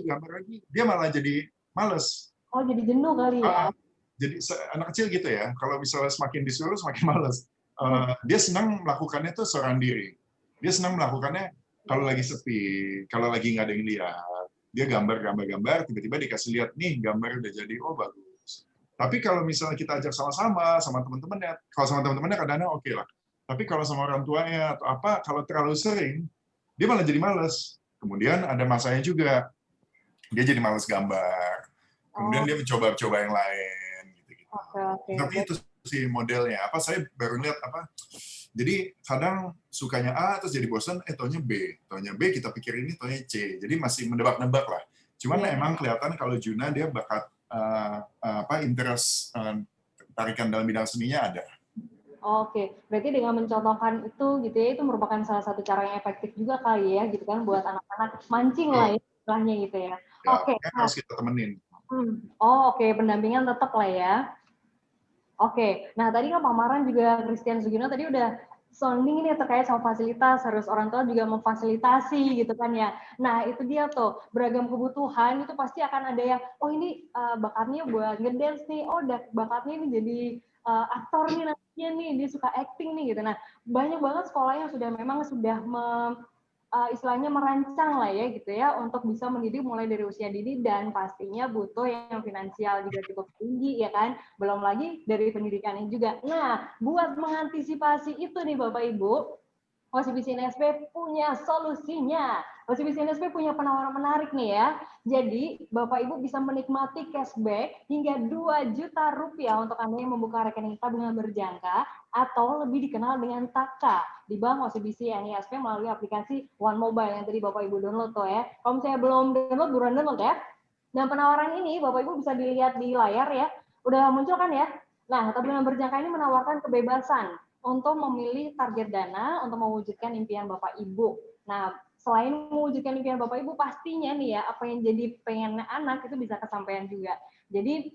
S3: dia malah jadi males.
S1: Oh, jadi jenuh kali ya?
S3: Jadi anak kecil gitu ya, kalau misalnya semakin disuruh semakin males. Dia senang melakukannya tuh seorang diri. Dia senang melakukannya kalau lagi sepi, kalau lagi nggak ada yang lihat. Dia gambar, tiba-tiba dikasih lihat, nih gambar udah jadi, oh bagus. Tapi kalau misalnya kita ajak sama-sama, sama teman-temannya, kalau sama teman-temannya kadang-kadang oke lah. Tapi kalau sama orang tuanya atau apa, kalau terlalu sering, dia malah jadi males. Kemudian ada masanya juga, dia jadi males gambar. Kemudian dia mencoba-coba yang lain, gitu-gitu. Tapi itu sih modelnya. Saya baru lihat jadi kadang sukanya A terus jadi bosan, taunya B kita pikir ini, taunya C. Jadi masih mendebak-nebak lah. Cuman emang kelihatan kalau Juna dia bakat interest tarikan dalam bidang seninya ada.
S1: Oke, berarti dengan mencontohkan itu gitu ya, itu merupakan salah satu cara yang efektif juga kali ya, gitu kan, buat anak-anak mancing lah ya, istilahnya gitu ya. Oke.
S3: Harus kita temenin.
S1: Oke, pendampingan tetap lah ya. Oke, nah tadi kan Pak Maran juga Christian Sugino tadi udah sounding ini terkait sama fasilitas, harus orang tua juga memfasilitasi gitu kan ya. Nah itu dia tuh, beragam kebutuhan itu pasti akan ada yang, oh ini bakatnya buat ngedance nih, oh bakatnya ini jadi aktor nih nantinya nih, dia suka acting nih gitu. Nah banyak banget sekolah yang sudah istilahnya merancang lah ya gitu ya untuk bisa mendidik mulai dari usia dini dan pastinya butuh yang finansial juga cukup tinggi ya kan, belum lagi dari pendidikannya juga. Nah buat mengantisipasi itu nih Bapak Ibu, OSBC NSP punya solusinya. OSBC NSP punya penawaran menarik nih ya. Jadi Bapak Ibu bisa menikmati cashback hingga 2 juta rupiah untuk Anda yang membuka rekening tabungan berjangka atau lebih dikenal dengan TAKA di Bank OSBC NISP melalui aplikasi One Mobile yang tadi Bapak Ibu download tuh ya. Kalau misalnya belum download, buruan download ya. Dan penawaran ini Bapak Ibu bisa dilihat di layar ya, udah muncul kan ya? Nah, tabungan berjangka ini menawarkan kebebasan untuk memilih target dana untuk mewujudkan impian Bapak Ibu. Nah, selain mewujudkan impian Bapak Ibu, pastinya nih ya, apa yang jadi pengen anak itu bisa kesampaian juga. Jadi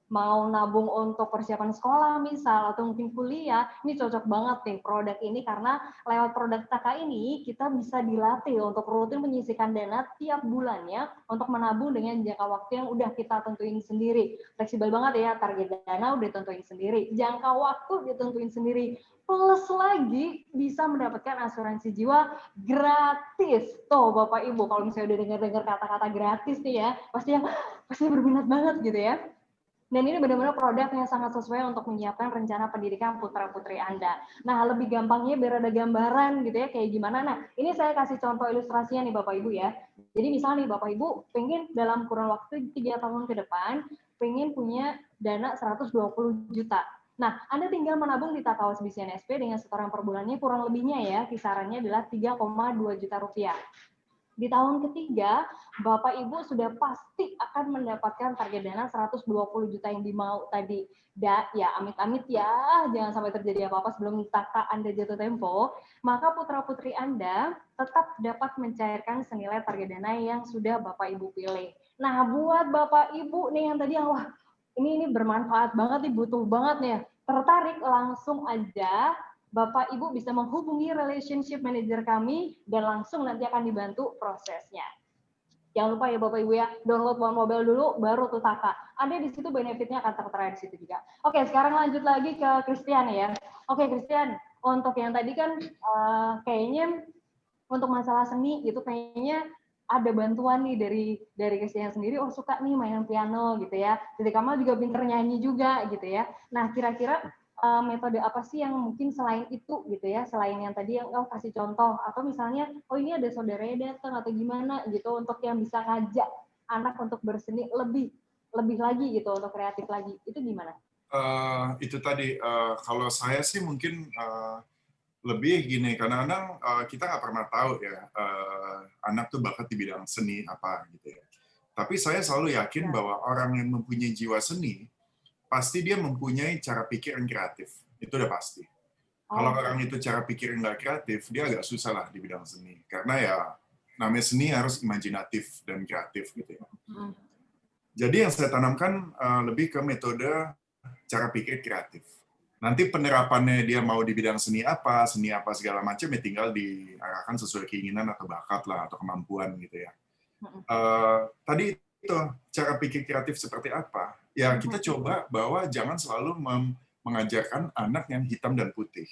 S1: mau nabung untuk persiapan sekolah misal atau mungkin kuliah, ini cocok banget nih produk ini karena lewat produk TK ini kita bisa dilatih untuk rutin menyisihkan dana tiap bulannya untuk menabung dengan jangka waktu yang udah kita tentuin sendiri. Fleksibel banget ya, target dana udah tentuin sendiri, jangka waktu ditentuin sendiri. Plus lagi bisa mendapatkan asuransi jiwa gratis. Tuh Bapak Ibu, kalau misalnya udah dengar-dengar kata-kata gratis nih ya, pasti berminat banget gitu ya. Dan ini benar-benar produk yang sangat sesuai untuk menyiapkan rencana pendidikan putra-putri Anda. Nah, lebih gampangnya biar ada gambaran gitu ya, kayak gimana. Nah, ini saya kasih contoh ilustrasinya nih Bapak Ibu ya. Jadi misalnya nih Bapak Ibu pengen dalam kurun waktu 3 tahun ke depan, pengen punya dana 120 juta. Nah, Anda tinggal menabung di Takawas BCN SP dengan setoran per bulannya kurang lebihnya ya, kisarannya adalah 3,2 juta rupiah. Di tahun ketiga, Bapak Ibu sudah pasti akan mendapatkan target dana 120 juta yang dimau tadi. Ya amit-amit ya, jangan sampai terjadi apa-apa sebelum kakak Anda jatuh tempo, maka putra-putri Anda tetap dapat mencairkan senilai target dana yang sudah Bapak Ibu pilih. Nah, buat Bapak Ibu nih yang tadi wah, ini bermanfaat banget nih, butuh banget nih, tertarik langsung aja Bapak Ibu bisa menghubungi relationship manager kami dan langsung nanti akan dibantu prosesnya. Jangan lupa ya Bapak Ibu ya, download One Mobile dulu, baru tuh Taka. Ada di situ benefitnya akan tertera di situ juga. Oke, sekarang lanjut lagi ke Christian ya. Oke Christian, untuk yang tadi kan kayaknya untuk masalah seni gitu kayaknya ada bantuan nih dari Christian sendiri. Oh suka nih main piano gitu ya. Jadi Kamal juga pinter nyanyi juga gitu ya. Nah kira-kira metode apa sih yang mungkin selain itu gitu ya, selain yang tadi yang kasih contoh atau misalnya ini ada saudaranya datang atau gimana gitu untuk yang bisa ngajak anak untuk berseni lebih lagi gitu untuk kreatif lagi, itu gimana?
S3: Itu tadi kalau saya sih mungkin lebih gini, kadang-kadang kita nggak pernah tahu ya anak tuh bakat di bidang seni apa gitu ya. Tapi saya selalu yakin bahwa orang yang mempunyai jiwa seni pasti dia mempunyai cara pikir yang kreatif. Itu udah pasti. Kalau orang itu cara pikir yang nggak kreatif, dia agak susah lah di bidang seni. Karena ya namanya seni harus imajinatif dan kreatif gitu ya. Jadi yang saya tanamkan lebih ke metode cara pikir kreatif. Nanti penerapannya dia mau di bidang seni apa segala macam ya tinggal diarahkan sesuai keinginan atau bakat lah atau kemampuan gitu ya. Tadi itu cara pikir kreatif seperti apa? Ya kita coba bahwa jangan selalu mengajarkan anak yang hitam dan putih.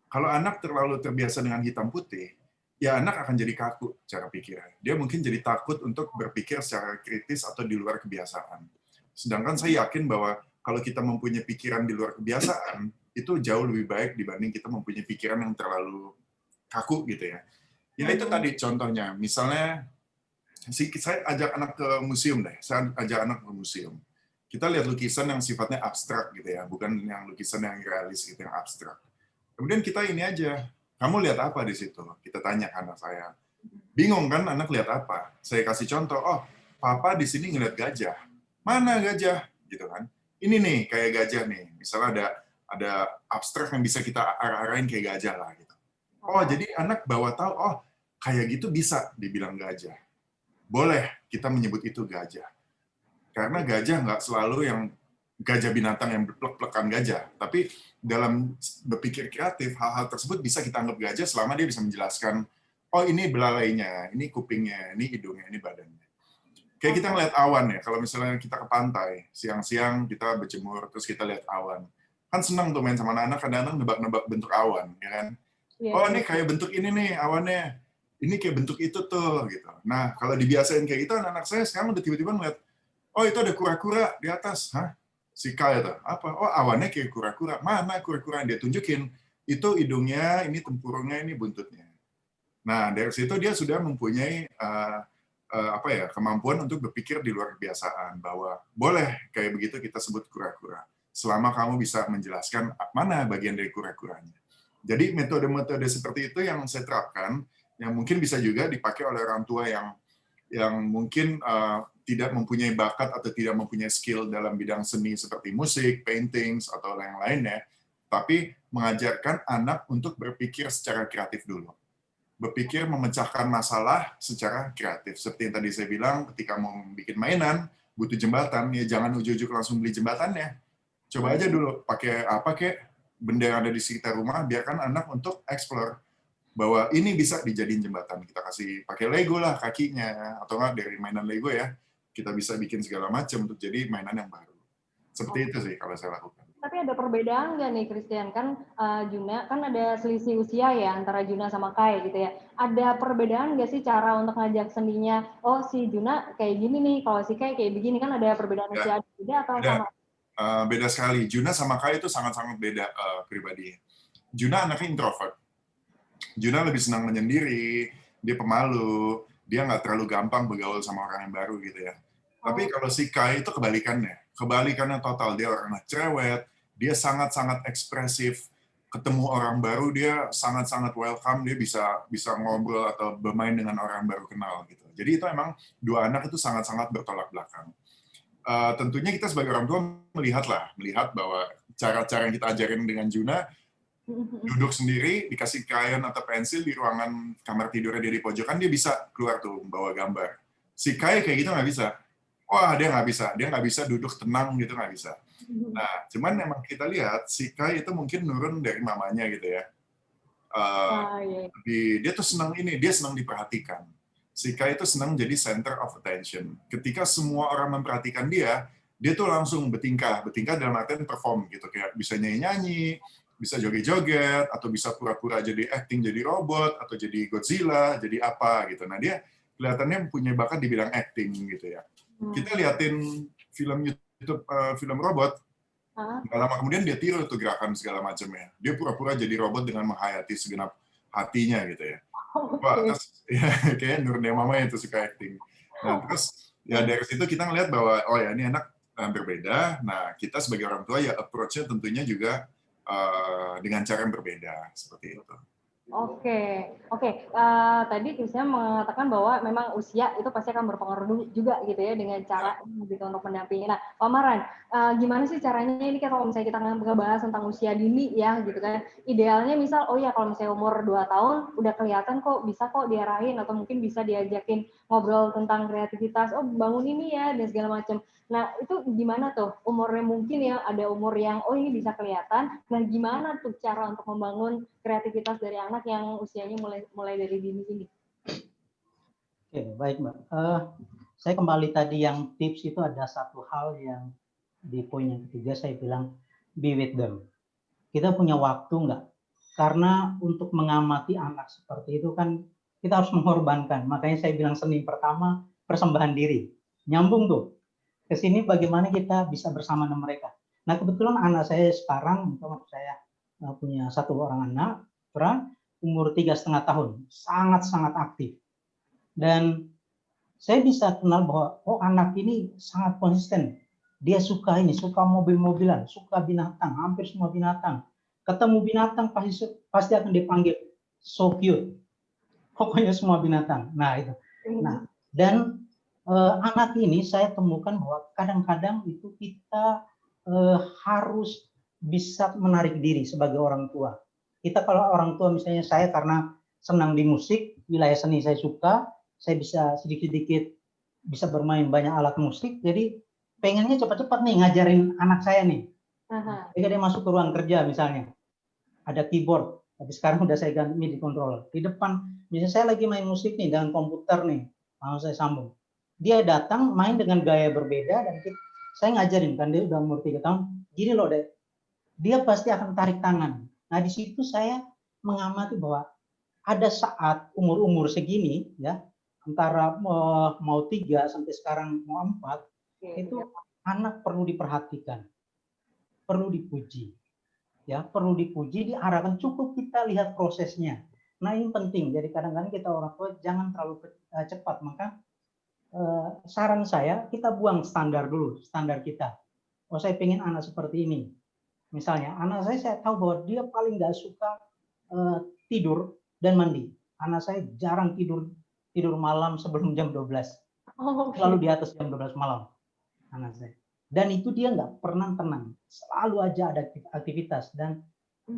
S3: Kalau anak terlalu terbiasa dengan hitam putih, ya anak akan jadi kaku cara pikirnya. Dia mungkin jadi takut untuk berpikir secara kritis atau di luar kebiasaan. Sedangkan saya yakin bahwa kalau kita mempunyai pikiran di luar kebiasaan, itu jauh lebih baik dibanding kita mempunyai pikiran yang terlalu kaku gitu ya. Ya itu tadi contohnya, misalnya saya ajak anak ke museum deh, saya ajak anak ke museum. Kita lihat lukisan yang sifatnya abstrak gitu ya, bukan yang lukisan yang realis gitu, yang abstrak. Kemudian kita ini aja, kamu lihat apa di situ? Kita tanya ke anak saya. Bingung kan anak lihat apa? Saya kasih contoh, oh papa di sini ngeliat gajah. Mana gajah? Gitu kan. Ini nih kayak gajah nih. Misalnya ada abstrak yang bisa kita arah-arahin kayak gajah lah gitu. Oh jadi anak bawa tahu, oh kayak gitu bisa dibilang gajah. Boleh kita menyebut itu gajah. Karena gajah nggak selalu yang gajah binatang yang plek-plekan gajah. Tapi dalam berpikir kreatif, hal-hal tersebut bisa kita anggap gajah selama dia bisa menjelaskan, oh ini belalainya, ini kupingnya, ini hidungnya, ini badannya. Kayak kita ngeliat awan ya, kalau misalnya kita ke pantai, siang-siang kita berjemur, terus kita lihat awan. Kan senang tuh main sama anak-anak, kadang-kadang nebak-nebak bentuk awan. Ya kan? Oh ini kayak bentuk ini nih awannya, ini kayak bentuk itu tuh. Gitu. Nah kalau dibiasain kayak gitu, anak-anak saya sekarang udah tiba-tiba ngeliat, oh itu ada kura-kura di atas. Hah? Si Kyle itu, apa? Oh awannya kayak kura-kura. Mana kura-kura yang dia tunjukin? Itu hidungnya, ini tempurungnya, ini buntutnya. Nah dari situ dia sudah mempunyai kemampuan untuk berpikir di luar kebiasaan bahwa boleh kayak begitu kita sebut kura-kura selama kamu bisa menjelaskan mana bagian dari kura-kuranya. Jadi metode-metode seperti itu yang saya terapkan, yang mungkin bisa juga dipakai oleh orang tua yang mungkin tidak mempunyai bakat atau tidak mempunyai skill dalam bidang seni seperti musik, paintings, atau yang lainnya, tapi mengajarkan anak untuk berpikir secara kreatif dulu. Berpikir memecahkan masalah secara kreatif. Seperti yang tadi saya bilang, ketika mau bikin mainan, butuh jembatan, ya jangan ujuk-ujuk langsung beli jembatannya. Coba aja dulu, pakai apa kek, benda yang ada di sekitar rumah, biarkan anak untuk explore bahwa ini bisa dijadiin jembatan. Kita kasih pakai Lego lah kakinya, atau enggak dari mainan Lego ya, kita bisa bikin segala macam untuk jadi mainan yang baru. Seperti itu sih kalau saya lakukan.
S1: Tapi ada perbedaan nggak nih, Christian? Kan Juna, kan ada selisih usia ya antara Juna sama Kai gitu ya. Ada perbedaan nggak sih cara untuk ngajak seninya? Oh, si Juna kayak gini nih, kalau si Kai kayak begini, kan ada perbedaan usia beda atau
S3: beda.
S1: sama?
S3: Beda sekali. Juna sama Kai itu sangat-sangat beda pribadinya. Juna anaknya introvert. Juna lebih senang menyendiri, dia pemalu, dia nggak terlalu gampang bergaul sama orang yang baru gitu ya. Tapi kalau si Kai itu kebalikannya total. Dia orangnya cerewet, dia sangat-sangat ekspresif, ketemu orang baru dia sangat-sangat welcome, dia bisa ngobrol atau bermain dengan orang baru kenal gitu. Jadi itu emang dua anak itu sangat-sangat bertolak belakang. Tentunya kita sebagai orang tua melihat bahwa cara-cara yang kita ajarin dengan Juna, duduk sendiri, dikasih krayon atau pensil di ruangan kamar tidurnya dia di pojokan, dia bisa keluar tuh bawa gambar. Si Kai kayak gitu nggak bisa. Wah, dia nggak bisa duduk tenang gitu, nggak bisa. Nah, cuman emang kita lihat si Kai itu mungkin nurun dari mamanya gitu ya. Dia tuh senang dia senang diperhatikan. Si Kai itu senang jadi center of attention. Ketika semua orang memperhatikan dia tuh langsung bertingkah dalam artian perform gitu, kayak bisa nyanyi-nyanyi, bisa joget-joget, atau bisa pura-pura jadi acting jadi robot, atau jadi Godzilla, jadi apa gitu. Nah, dia kelihatannya punya bakat di bidang acting gitu ya. Kita liatin film YouTube, film robot, nggak lama kemudian dia tiru tuh gerakan segala macamnya. Dia pura-pura jadi robot dengan menghayati segenap hatinya gitu ya. Wah, terus ya, kayak Nurnia Mama itu suka acting. Nah, terus ya dari situ kita ngeliat bahwa oh ya ini anak berbeda. Nah, kita sebagai orang tua ya approach-nya tentunya juga dengan cara yang berbeda seperti itu.
S1: Oke. Tadi Christian mengatakan bahwa memang usia itu pasti akan berpengaruh juga gitu ya dengan cara gitu untuk mendampingi. Nah, Pak Maran, gimana sih caranya ini kalau misalnya kita ngebahas tentang usia dini ya gitu kan? Idealnya misal, oh ya kalau misalnya umur 2 tahun udah kelihatan kok bisa kok diarahin atau mungkin bisa diajakin ngobrol tentang kreativitas, oh bangun ini ya dan segala macam. Nah, itu gimana tuh umurnya mungkin ya ada umur yang oh ini bisa kelihatan. Nah, gimana tuh cara untuk membangun kreativitas dari anak yang usianya mulai dari dini ini?
S4: Oke, baik Mbak. Saya kembali tadi yang tips itu ada satu hal yang di poin yang ketiga saya bilang be with them. Kita punya waktu nggak? Karena untuk mengamati anak seperti itu kan kita harus mengorbankan. Makanya saya bilang seni pertama persembahan diri. Nyambung tuh. Ke sini bagaimana kita bisa bersama dengan mereka. Nah kebetulan anak saya sekarang, saya punya satu orang anak, umur 3,5 tahun, sangat-sangat aktif. Dan saya bisa kenal bahwa oh anak ini sangat konsisten. Dia suka mobil-mobilan, suka binatang, hampir semua binatang. Ketemu binatang pasti akan dipanggil so cute. Pokoknya semua binatang. Nah itu. Nah dan anak ini saya temukan bahwa kadang-kadang itu kita harus bisa menarik diri sebagai orang tua. Kita kalau orang tua misalnya saya karena senang di musik, wilayah seni saya suka, saya bisa sedikit-sedikit bisa bermain banyak alat musik, jadi pengennya cepat-cepat nih ngajarin anak saya nih. Ketika dia masuk ke ruang kerja misalnya, ada keyboard, tapi sekarang udah saya ganti MIDI controller. Di depan, misalnya saya lagi main musik nih dengan komputer nih, langsung saya sambung. Dia datang main dengan gaya berbeda dan saya ngajarin kan dia udah umur 3 tahun, gini loh deh, dia pasti akan tarik tangan. Nah di situ saya mengamati bahwa ada saat umur segini ya antara mau 3 sampai sekarang mau 4 itu anak perlu diperhatikan, perlu dipuji, ya perlu dipuji, diarahkan, cukup kita lihat prosesnya. Nah ini penting. Jadi kadang-kadang kita orang tua jangan terlalu cepat, maka saran saya kita buang standar dulu, standar kita. Oh saya pengen anak seperti ini. Misalnya anak saya tahu bahwa dia paling nggak suka tidur dan mandi. Anak saya jarang tidur malam sebelum jam 12.
S1: Oh,
S4: Selalu di atas jam 12 malam anak saya. Dan itu dia nggak pernah tenang, selalu aja ada aktivitas. Dan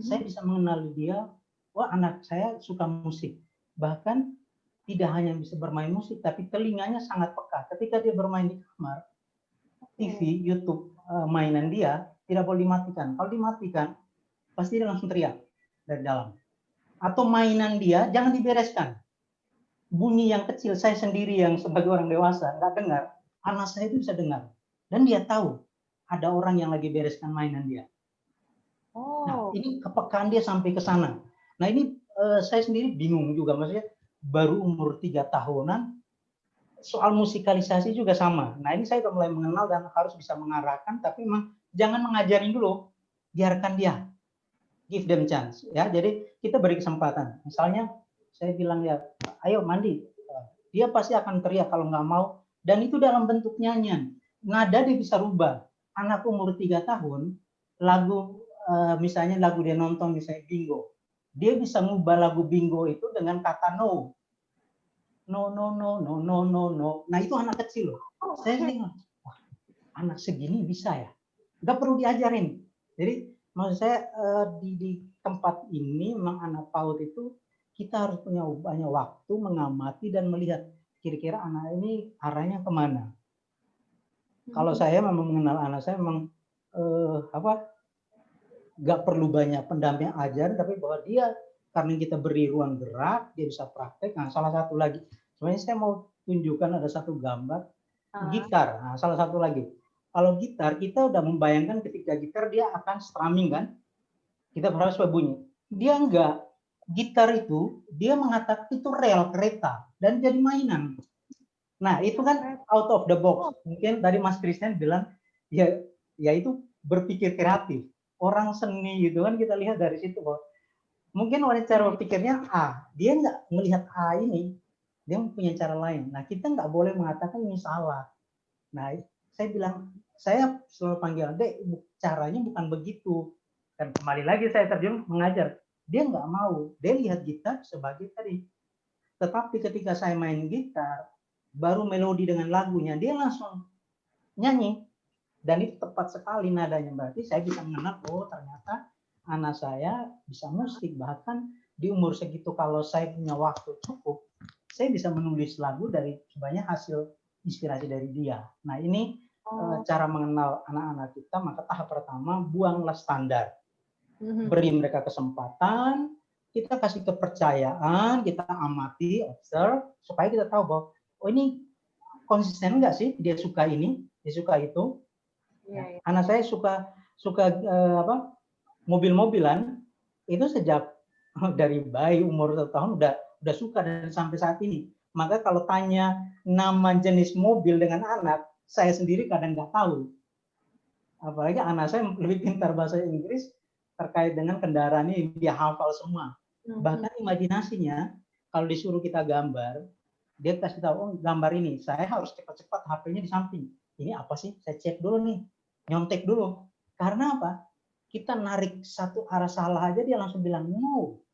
S4: saya bisa mengenali dia, wah anak saya suka musik. Bahkan tidak hanya bisa bermain musik, tapi telinganya sangat peka. Ketika dia bermain di kamar, TV, YouTube, mainan dia tidak boleh dimatikan. Kalau dimatikan, pasti dia langsung teriak dari dalam. Atau mainan dia jangan dibereskan. Bunyi yang kecil, saya sendiri yang sebagai orang dewasa nggak dengar, anak saya itu bisa dengar. Dan dia tahu ada orang yang lagi bereskan mainan dia. Nah, ini kepekaan dia sampai ke sana. Nah, ini saya sendiri bingung juga, maksudnya baru umur 3 tahunan, soal musikalisasi juga sama. Nah, ini saya udah mulai mengenal dan harus bisa mengarahkan, tapi memang jangan mengajarin dulu, biarkan dia, give them chance. Ya, jadi kita beri kesempatan. Misalnya saya bilang ya, ayo mandi, dia pasti akan teriak kalau nggak mau. Dan itu dalam bentuk nyanyian. Nada dia bisa rubah. Anak umur 3 tahun, lagu misalnya lagu dia nonton misalnya Bingo, dia bisa ngubah lagu Bingo itu dengan kata no. No, no, no, no, no, no, no. Nah itu anak kecil loh. Saya bilang, wah anak segini bisa ya. Nggak perlu diajarin. Jadi maksud saya di tempat ini memang anak PAUD itu kita harus punya banyak waktu mengamati dan melihat kira-kira anak ini arahnya kemana. Kalau saya memang mengenal anak saya memang nggak perlu banyak pendamping ajar, tapi bahwa dia karena kita beri ruang gerak, dia bisa praktek. Nah salah satu lagi, sebenarnya saya mau tunjukkan ada satu gambar gitar. Nah salah satu lagi, kalau gitar kita udah membayangkan ketika gitar dia akan strumming kan, kita berharap supaya bunyi. Dia enggak. Gitar itu dia mengatakan itu rel kereta dan jadi mainan. Nah itu kan out of the box. Mungkin tadi Mas Christian bilang ya itu berpikir kreatif. Orang seni gitu kan kita lihat dari situ bahwa mungkin oleh cara berpikirnya A, dia nggak melihat A ini, dia punya cara lain. Nah kita nggak boleh mengatakan ini salah. Nah saya bilang, saya selalu panggil, Dek, caranya bukan begitu. Dan kembali lagi saya terjun mengajar. Dia nggak mau, dia lihat gitar sebagai tadi. Tetapi ketika saya main gitar, baru melodi dengan lagunya, dia langsung nyanyi. Dan itu tepat sekali nadanya. Berarti saya bisa mengenal, oh ternyata anak saya bisa musik. Bahkan di umur segitu kalau saya punya waktu cukup, saya bisa menulis lagu dari sebanyak hasil inspirasi dari dia. Nah ini cara mengenal anak-anak kita. Maka tahap pertama, buanglah standar. Beri mereka kesempatan, kita kasih kepercayaan, kita amati, observe, supaya kita tahu bahwa oh ini konsisten nggak sih, dia suka ini, dia suka itu. Anak saya suka mobil-mobilan itu sejak dari bayi umur 1 tahun udah suka dan sampai saat ini. Maka kalau tanya nama jenis mobil dengan anak, saya sendiri kadang nggak tahu. Apalagi anak saya lebih pintar bahasa Inggris terkait dengan kendaraan ini, dia hafal semua. Bahkan imajinasinya kalau disuruh kita gambar, dia kasih tahu, oh gambar ini, saya harus cepat-cepat HP-nya di samping. Ini apa sih? Saya cek dulu nih, nyontek dulu. Karena apa? Kita narik satu arah salah aja dia langsung bilang no.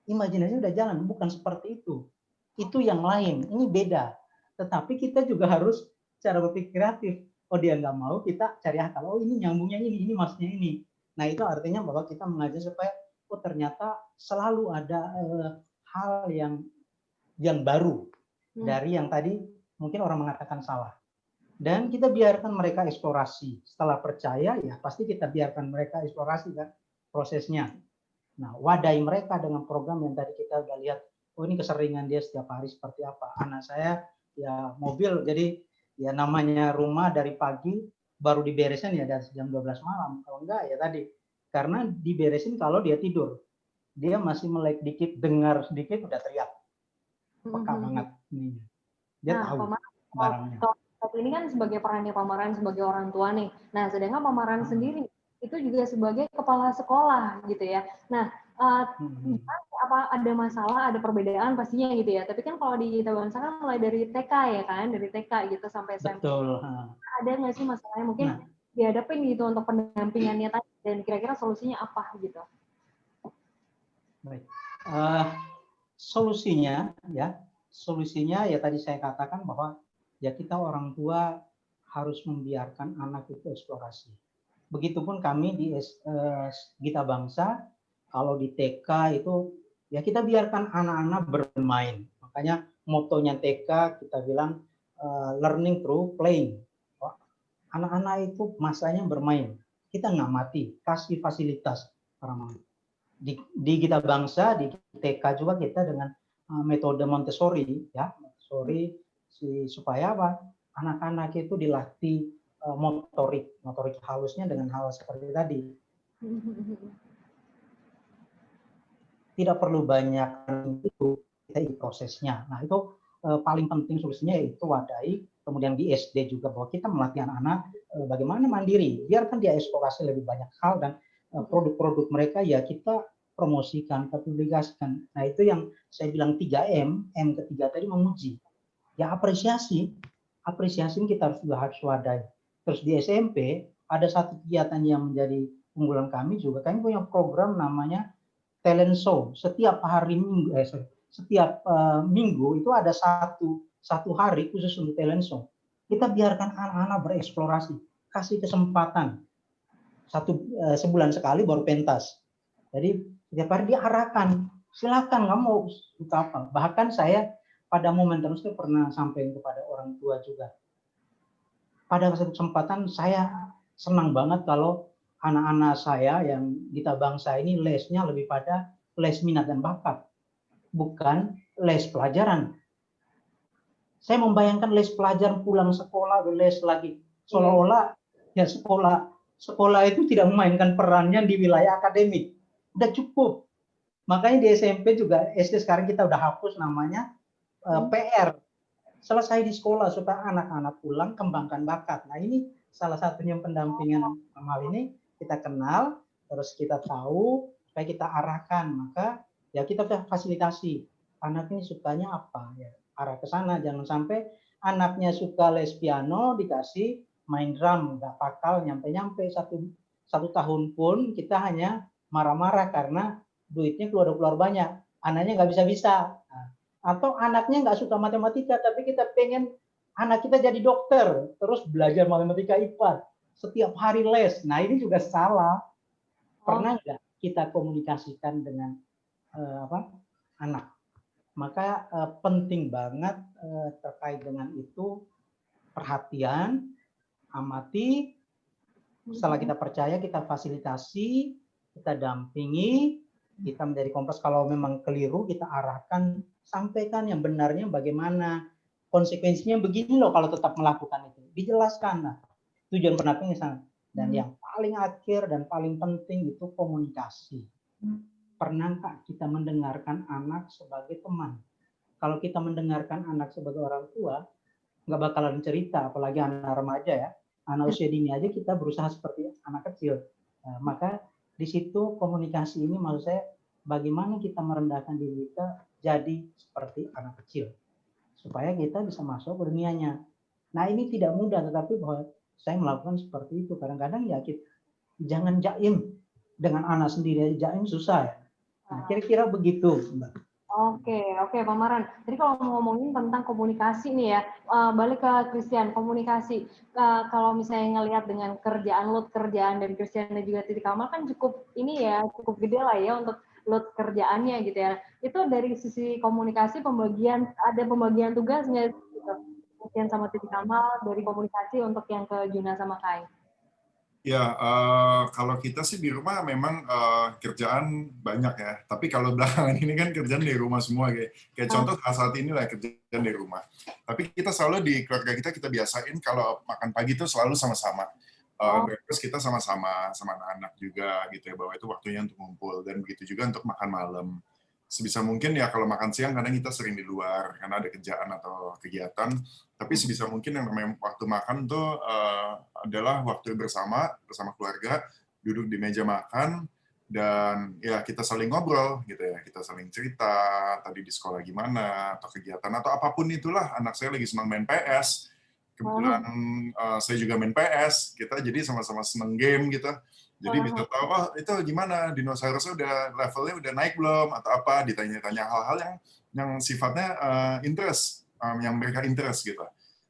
S4: Imajinasi udah jalan, bukan seperti itu. Itu yang lain, ini beda. Tetapi kita juga harus cara berpikir kreatif. Oh dia nggak mau, kita cari akal. Oh ini nyambungnya ini maksudnya ini. Nah itu artinya bahwa kita mengajar supaya oh ternyata selalu ada hal yang baru dari yang tadi mungkin orang mengatakan salah. Dan kita biarkan mereka eksplorasi. Setelah percaya, ya pasti kita biarkan mereka eksplorasi kan prosesnya. Nah, wadai mereka dengan program yang tadi kita udah lihat. Oh ini keseringan dia setiap hari seperti apa. Anak saya ya mobil, jadi ya namanya rumah dari pagi baru diberesin ya dari jam 12 malam. Kalau enggak ya tadi. Karena diberesin kalau dia tidur. Dia masih melek dikit, dengar sedikit udah teriak. Peka banget. Dia tahu barangnya.
S1: Tapi ini kan sebagai perannya Pak Marwan sebagai orang tua nih. Nah, sedangkan Pak Marwan sendiri itu juga sebagai kepala sekolah gitu ya. Nah, apa ada masalah, ada perbedaan pastinya gitu ya. Tapi kan kalau di Tabangsa kan mulai dari TK ya kan, dari TK gitu sampai SMP.
S4: Betul.
S1: Ada nggak sih masalahnya mungkin dihadapin gitu untuk pendampingannya tadi dan kira-kira solusinya apa gitu?
S4: Baik. Solusinya ya tadi saya katakan bahwa ya kita orang tua harus membiarkan anak itu eksplorasi. Begitupun kami di Gita Bangsa, kalau di TK itu ya kita biarkan anak-anak bermain. Makanya motonya TK kita bilang learning through playing. Anak-anak itu masanya bermain. Kita ngamati, kasih fasilitas orang di Gita Bangsa, di TK juga kita dengan metode Montessori, ya Montessori supaya apa? Anak-anak itu dilatih motorik halusnya dengan hal seperti tadi. Tidak perlu banyak itu kita prosesnya. Nah itu paling penting solusinya yaitu wadai. Kemudian di SD juga bahwa kita melatih anak-anak bagaimana mandiri. Biarkan dia eksplorasi lebih banyak hal dan produk-produk mereka ya kita promosikan, publikasikan. Nah itu yang saya bilang 3M, M ketiga tadi memuji. Ya apresiasi kita harus wadai. Terus di SMP ada satu kegiatan yang menjadi unggulan kami juga. Kami punya program namanya talent show. Setiap minggu itu ada satu hari khusus untuk talent show. Kita biarkan anak-anak bereksplorasi, kasih kesempatan. Sebulan sekali baru pentas. Jadi setiap hari diarahkan, silakan kamu suka apa. Bahkan saya pada momen tertentu pernah sampaikan kepada orang tua juga. Pada kesempatan saya senang banget kalau anak-anak saya yang Gita Bangsa ini lesnya lebih pada les minat dan bakat, bukan les pelajaran. Saya membayangkan les pelajaran pulang sekolah, les lagi. Seolah-olah ya sekolah itu tidak memainkan perannya di wilayah akademik. Udah cukup. Makanya di SMP juga, SD sekarang kita udah hapus namanya PR. Selesai di sekolah supaya anak-anak pulang kembangkan bakat. Nah ini salah satunya pendampingan hal ini kita kenal, terus kita tahu, supaya kita arahkan. Maka ya kita fasilitasi. Anak ini sukanya apa? Ya, arah ke sana. Jangan sampai anaknya suka les piano dikasih main drum, nggak pakal nyampe-nyampe satu tahun pun kita hanya marah-marah karena duitnya keluar banyak. Anaknya nggak bisa-bisa. Nah, atau anaknya nggak suka matematika, tapi kita pengen anak kita jadi dokter, terus belajar matematika IPA, setiap hari les. Nah ini juga salah. Pernah nggak kita komunikasikan dengan anak? Maka penting banget terkait dengan itu, perhatian, amati, setelah kita percaya, kita fasilitasi, kita dampingi, kita menjadi kompas. Kalau memang keliru, kita arahkan, sampaikan yang benarnya bagaimana, konsekuensinya begini loh kalau tetap melakukan itu. Dijelaskan, nah, tujuan pendampingan sana. Dan yang paling akhir dan paling penting itu komunikasi. Pernahkah kita mendengarkan anak sebagai teman? Kalau kita mendengarkan anak sebagai orang tua, nggak bakalan cerita, apalagi anak remaja ya. Anak usia dini aja kita berusaha seperti anak kecil. Nah, maka di situ komunikasi ini maksud saya bagaimana kita merendahkan diri kita jadi seperti anak kecil supaya kita bisa masuk ke dunianya. Nah ini tidak mudah, tetapi bahwa saya melakukan seperti itu kadang-kadang ya kita jangan jaim dengan anak sendiri, jaim susah ya. Nah kira-kira begitu Mbak.
S1: Oke, Pak Maran. Jadi kalau ngomongin tentang komunikasi nih ya, balik ke Christian, komunikasi. Kalau misalnya ngelihat dengan load kerjaan dari Christian dan juga Titik Kamal kan cukup gede lah ya untuk load kerjaannya gitu ya. Itu dari sisi komunikasi ada pembagian tugasnya gitu. Christian sama Titik Kamal dari komunikasi untuk yang ke Juna sama Kai.
S3: Ya, kalau kita sih di rumah memang kerjaan banyak ya. Tapi kalau belakangan ini kan kerjaan di rumah semua. Kayak contoh saat ini lah kerjaan di rumah. Tapi kita selalu di keluarga kita biasain kalau makan pagi itu selalu sama-sama. Breakfast kita sama-sama, sama anak-anak juga gitu ya. Bahwa itu waktunya untuk ngumpul. Dan begitu juga untuk makan malam. Sebisa mungkin ya kalau makan siang kadang kita sering di luar karena ada kerjaan atau kegiatan. Tapi sebisa mungkin yang namanya waktu makan tuh adalah waktu bersama keluarga, duduk di meja makan dan ya kita saling ngobrol gitu ya, kita saling cerita tadi di sekolah gimana atau kegiatan atau apapun itulah. Anak saya lagi senang main PS, kebetulan saya juga main PS, kita jadi sama-sama seneng game gitu. Jadi bisa tahu, oh itu gimana, dinosaurusnya levelnya udah naik belum, atau apa, ditanya-tanya hal-hal yang sifatnya interest, yang mereka interest gitu.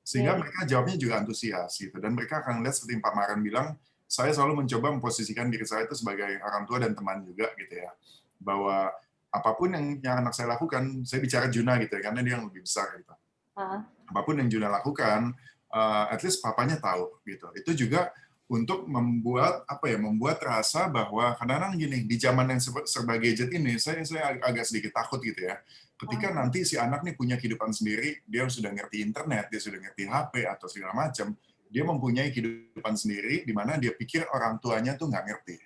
S3: Sehingga mereka jawabnya juga antusias gitu. Dan mereka akan lihat seperti Pak Maren bilang, saya selalu mencoba memposisikan diri saya itu sebagai orang tua dan teman juga gitu ya. Bahwa apapun yang anak saya lakukan, saya bicara Juna gitu ya, karena dia yang lebih besar gitu. Apapun yang Juna lakukan, at least papanya tahu gitu. Itu juga untuk membuat membuat rasa bahwa kadang-kadang gini, di zaman yang serba gadget ini, saya agak sedikit takut gitu ya. Ketika nanti si anak nih punya kehidupan sendiri, dia sudah ngerti internet, dia sudah ngerti HP atau segala macam, dia mempunyai kehidupan sendiri di mana dia pikir orang tuanya tuh nggak ngerti.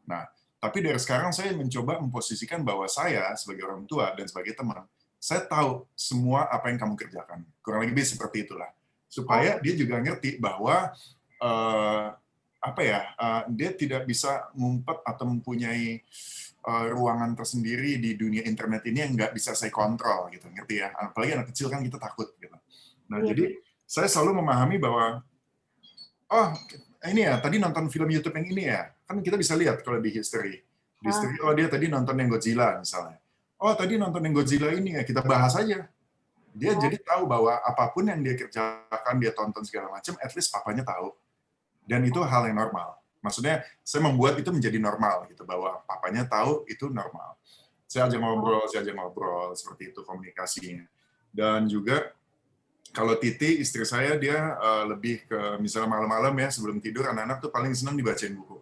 S3: Nah, tapi dari sekarang saya mencoba memposisikan bahwa saya sebagai orang tua dan sebagai teman, saya tahu semua apa yang kamu kerjakan. Kurang lebih seperti itulah. Supaya dia juga ngerti bahwa dia tidak bisa ngumpet atau mempunyai ruangan tersendiri di dunia internet ini yang nggak bisa saya kontrol gitu, ngerti ya? Apalagi anak kecil kan kita takut gitu. Nah, jadi saya selalu memahami bahwa ini ya, tadi nonton film YouTube yang ini ya, kan kita bisa lihat kalau di history. Di history, dia tadi nonton yang Godzilla misalnya. Tadi nonton yang Godzilla ini ya, kita bahas aja. Dia jadi tahu bahwa apapun yang dia kerjakan, dia tonton segala macam, at least papanya tahu. Dan itu hal yang normal. Maksudnya, saya membuat itu menjadi normal, gitu, bahwa papanya tahu itu normal. Saya ajak ngobrol, seperti itu komunikasinya. Dan juga, kalau Titi, istri saya, dia lebih ke, misalnya malam-malam ya, sebelum tidur, anak-anak tuh paling senang dibacain buku.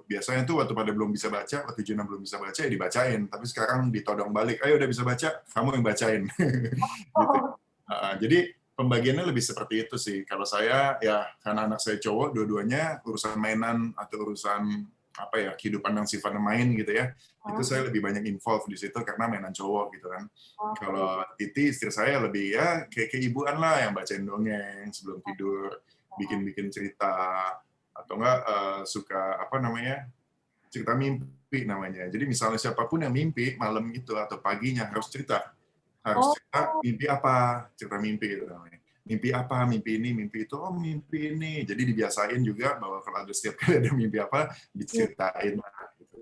S3: Biasanya tuh waktu pada belum bisa baca, waktu Juna belum bisa baca, ya dibacain. Tapi sekarang ditodong balik, ayo udah bisa baca, kamu yang bacain. Gitu. Jadi, pembagiannya lebih seperti itu sih. Kalau saya, ya karena anak saya cowok, dua-duanya urusan mainan atau urusan kehidupan yang sifatnya main gitu ya, itu saya lebih banyak involve di situ karena mainan cowok gitu kan. Kalau Titi, istri saya lebih ya kayak keibuan lah, yang bacain dongeng sebelum tidur, bikin cerita, atau enggak suka cerita mimpi namanya. Jadi misalnya siapapun yang mimpi malam itu atau paginya harus cerita mimpi apa, cerita mimpi gitu namanya. Mimpi apa, mimpi ini, mimpi itu, mimpi ini. Jadi dibiasain juga bahwa kalau ada setiap kali ada mimpi apa, diceritain lah. Gitu,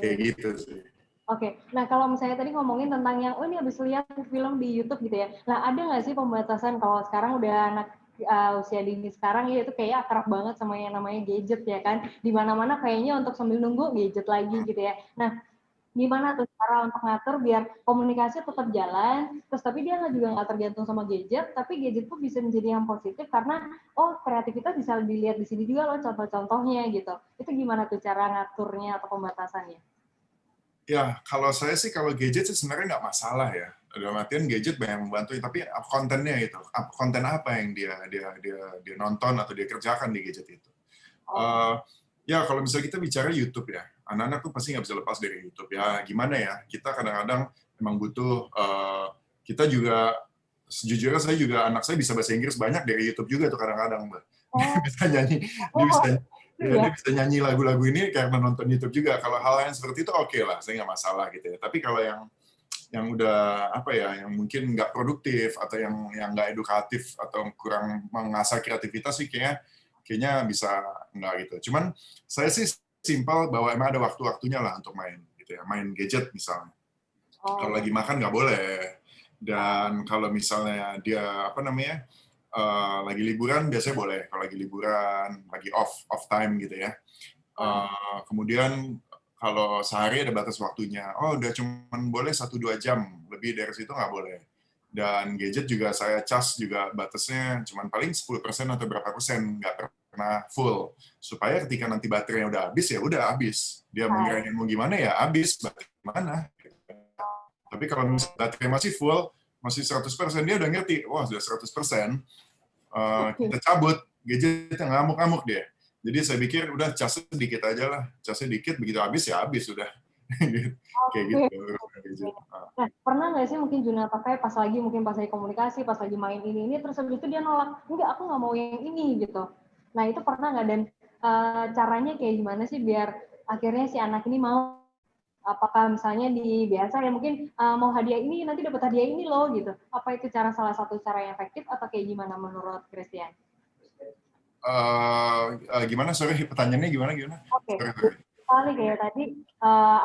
S3: kayak gitu sih.
S1: Oke, nah kalau misalnya tadi ngomongin tentang yang, ini habis lihat film di YouTube gitu ya. Nah ada nggak sih pembatasan kalau sekarang udah anak usia dini sekarang ya itu kayak akrab banget sama yang namanya gadget ya kan. Di mana-mana kayaknya untuk sambil nunggu gadget lagi gitu ya. Nah, gimana tuh cara untuk ngatur biar komunikasi tetap jalan, terus tapi dia juga nggak tergantung sama gadget, tapi gadget tuh bisa menjadi yang positif karena kreativitas bisa dilihat di sini juga loh contoh-contohnya gitu. Itu gimana tuh cara ngaturnya atau pembatasannya?
S3: Ya, kalau saya sih kalau gadget sih sebenarnya nggak masalah ya. Dalam artian gadget banyak membantu, tapi kontennya itu, konten apa yang dia nonton atau dia kerjakan di gadget itu. Ya, kalau misalnya kita bicara YouTube ya, anak-anak tuh pasti nggak bisa lepas dari YouTube ya. Gimana ya, kita kadang-kadang memang butuh, kita juga, sejujurnya saya juga, anak saya bisa bahasa Inggris banyak dari YouTube juga tuh kadang-kadang, Mbak. Dia bisa nyanyi lagu-lagu ini karena nonton YouTube juga. Kalau hal yang seperti itu oke lah, saya nggak masalah gitu ya. Tapi kalau yang udah yang mungkin nggak produktif atau yang nggak edukatif atau kurang mengasah kreativitas sih kayaknya bisa nggak gitu. Cuman saya sih simpel bahwa emang ada waktu-waktunya lah untuk main gitu ya, main gadget misalnya. Kalau lagi makan nggak boleh. Dan kalau misalnya dia lagi liburan biasanya boleh. Kalau lagi liburan, lagi off time gitu ya. Kemudian kalau sehari ada batas waktunya. Udah cuman boleh 1-2 jam, lebih dari situ nggak boleh. Dan gadget juga saya cas juga batasnya cuman paling 10% atau berapa persen, nggak pernah full. Supaya ketika nanti baterainya udah habis, ya udah habis. Dia mau gimana ya habis, bagaimana. Tapi kalau misalnya baterai masih full, masih 100%, dia udah ngerti, sudah 100%, kita cabut, gadgetnya ngamuk-ngamuk dia. Jadi saya pikir udah casnya dikit aja lah, casnya dikit, begitu habis ya habis sudah. Kayak gitu.
S1: Nah, pernah nggak sih mungkin Juna pakai pas lagi komunikasi, pas lagi main ini, terus habis itu dia nolak, enggak aku nggak mau yang ini gitu. Nah itu pernah nggak, dan caranya kayak gimana sih biar akhirnya si anak ini mau? Apakah misalnya biasa ya mungkin mau hadiah ini nanti dapat hadiah ini loh gitu. Apa itu salah satu cara yang efektif atau kayak gimana menurut Christian?
S3: Gimana? Sorry, pertanyaannya gimana?
S1: Oke. Misalnya kayak tadi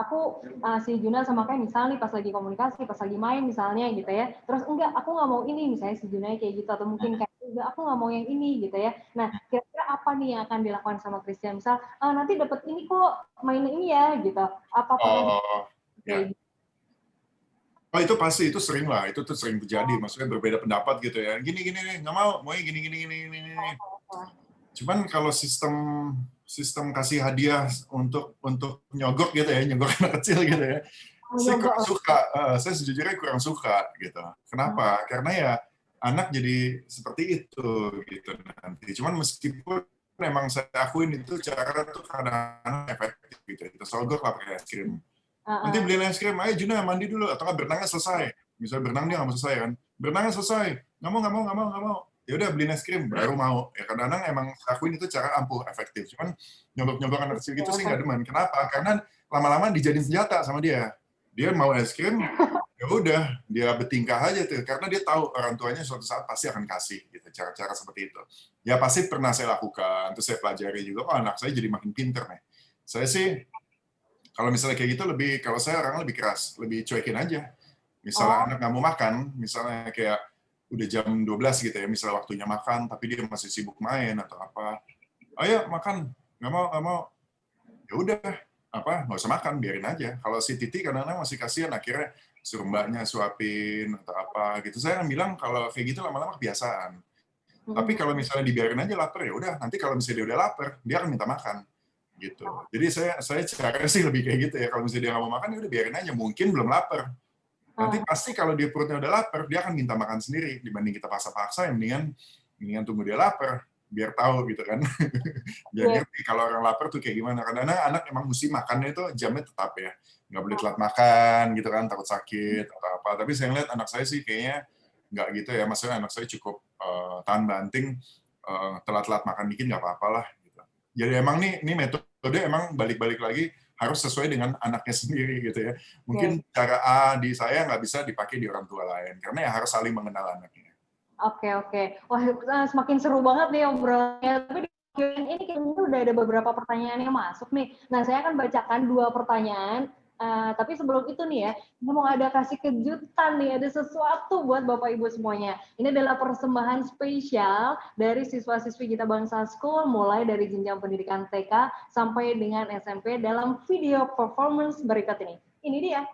S1: aku si Juna sama kayak misalnya nih pas lagi komunikasi, pas lagi main misalnya gitu ya. Terus enggak, aku nggak mau ini misalnya si Juna kayak gitu atau mungkin kayak enggak aku nggak mau yang ini gitu ya. Nah kira-kira apa nih yang akan dilakukan sama Christian? Misal nanti dapat ini kok main ini ya gitu. Apa
S3: Oh, ya.
S1: kayak gitu?
S3: Oh itu pasti, itu sering lah, itu tuh sering terjadi. Maksudnya berbeda pendapat gitu ya. Gini nih, nggak mau gini. Cuman kalau sistem kasih hadiah untuk nyogok gitu ya, nyogok anak kecil gitu ya, saya kurang suka. Saya sejujurnya kurang suka gitu. Kenapa? Karena ya anak jadi seperti itu gitu nanti. Cuman meskipun memang saya akuin itu cara tuh kadang-kadang efektif gitu. Kita sogok lah pakai es krim. Nanti beliin es krim, ayo Juna mandi dulu, atau nggak berenangnya selesai. Misalnya berenang dia nggak mau selesai kan, berenangnya selesai, nggak mau. Ya udah beliin es krim, baru mau. Ya kadang-kadang emang akuin itu cara ampuh efektif. Cuman nyogok-nyogok anak kecil gitu sih nggak demen. Kenapa? Karena lama-lama dijadiin senjata sama dia. Dia mau es krim, ya udah dia bertingkah aja tuh. Karena dia tahu orang tuanya suatu saat pasti akan kasih gitu. Cara-cara seperti itu. Ya pasti pernah saya lakukan. Terus saya pelajari juga. Oh anak saya jadi makin pinter nih. Saya sih kalau misalnya kayak gitu kalau saya orang lebih keras, lebih cuekin aja. Misalnya anak nggak mau makan, misalnya kayak udah jam 12 gitu ya, misalnya waktunya makan, tapi dia masih sibuk main atau apa. Ayo makan, nggak mau. Ya udah, nggak usah makan, biarin aja. Kalau si Titi kadang-kadang masih kasihan, akhirnya suruh mbaknya suapin atau apa gitu. Saya kan bilang kalau kayak gitu lama-lama kebiasaan. Tapi kalau misalnya dibiarin aja lapar, ya udah. Nanti kalau misalnya dia udah lapar, dia akan minta makan gitu. Jadi saya caranya sih lebih kayak gitu ya. Kalau misalnya dia nggak mau makan, ya udah biarin aja. Mungkin belum lapar. Nanti pasti kalau dia perutnya udah lapar, dia akan minta makan sendiri. Dibanding kita paksa-paksa, yang mendingan tunggu dia lapar, biar tahu gitu kan. Biar ngerti kalau orang lapar tuh kayak gimana. Karena anak emang mesti makannya itu jamnya tetap ya. Nggak boleh telat makan gitu kan, takut sakit atau apa. Tapi saya ngeliat anak saya sih kayaknya nggak gitu ya. Maksudnya anak saya cukup tahan banting, telat-telat makan dikit nggak apa-apa lah. Jadi emang ini metode emang balik-balik lagi harus sesuai dengan anaknya sendiri gitu ya. Mungkin cara A di saya nggak bisa dipakai di orang tua lain karena ya harus saling mengenal anaknya.
S1: Oke. Wah, semakin seru banget nih obrolannya. Tapi di ini kayaknya udah ada beberapa pertanyaan yang masuk nih. Nah, saya akan bacakan 2 pertanyaan. Tapi sebelum itu nih ya, kita mau ada kasih kejutan nih, ada sesuatu buat Bapak Ibu semuanya. Ini adalah persembahan spesial dari siswa-siswi Gita Bangsa School, mulai dari jenjang pendidikan TK sampai dengan SMP dalam video performance berikut ini. Ini dia.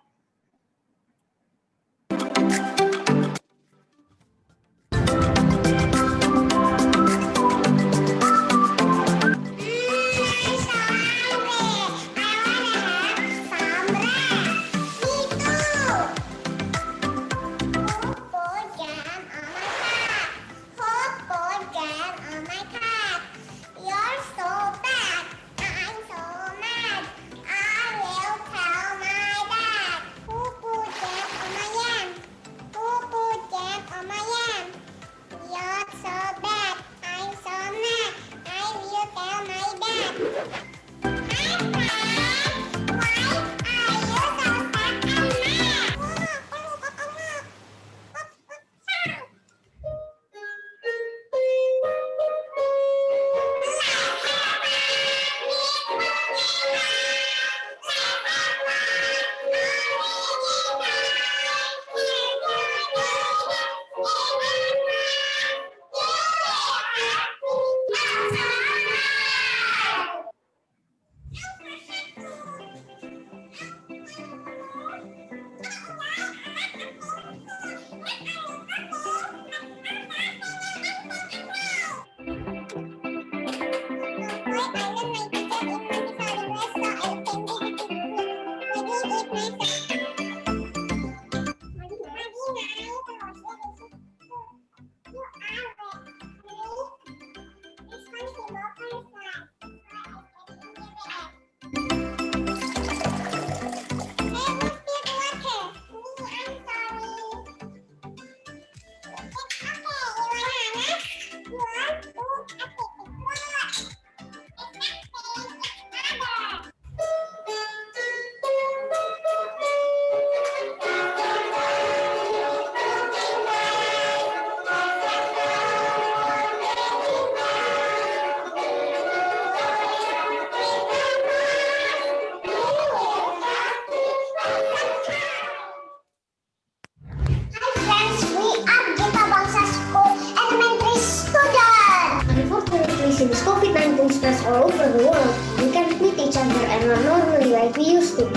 S5: all over the world, we can meet each other and learn normally like we used to.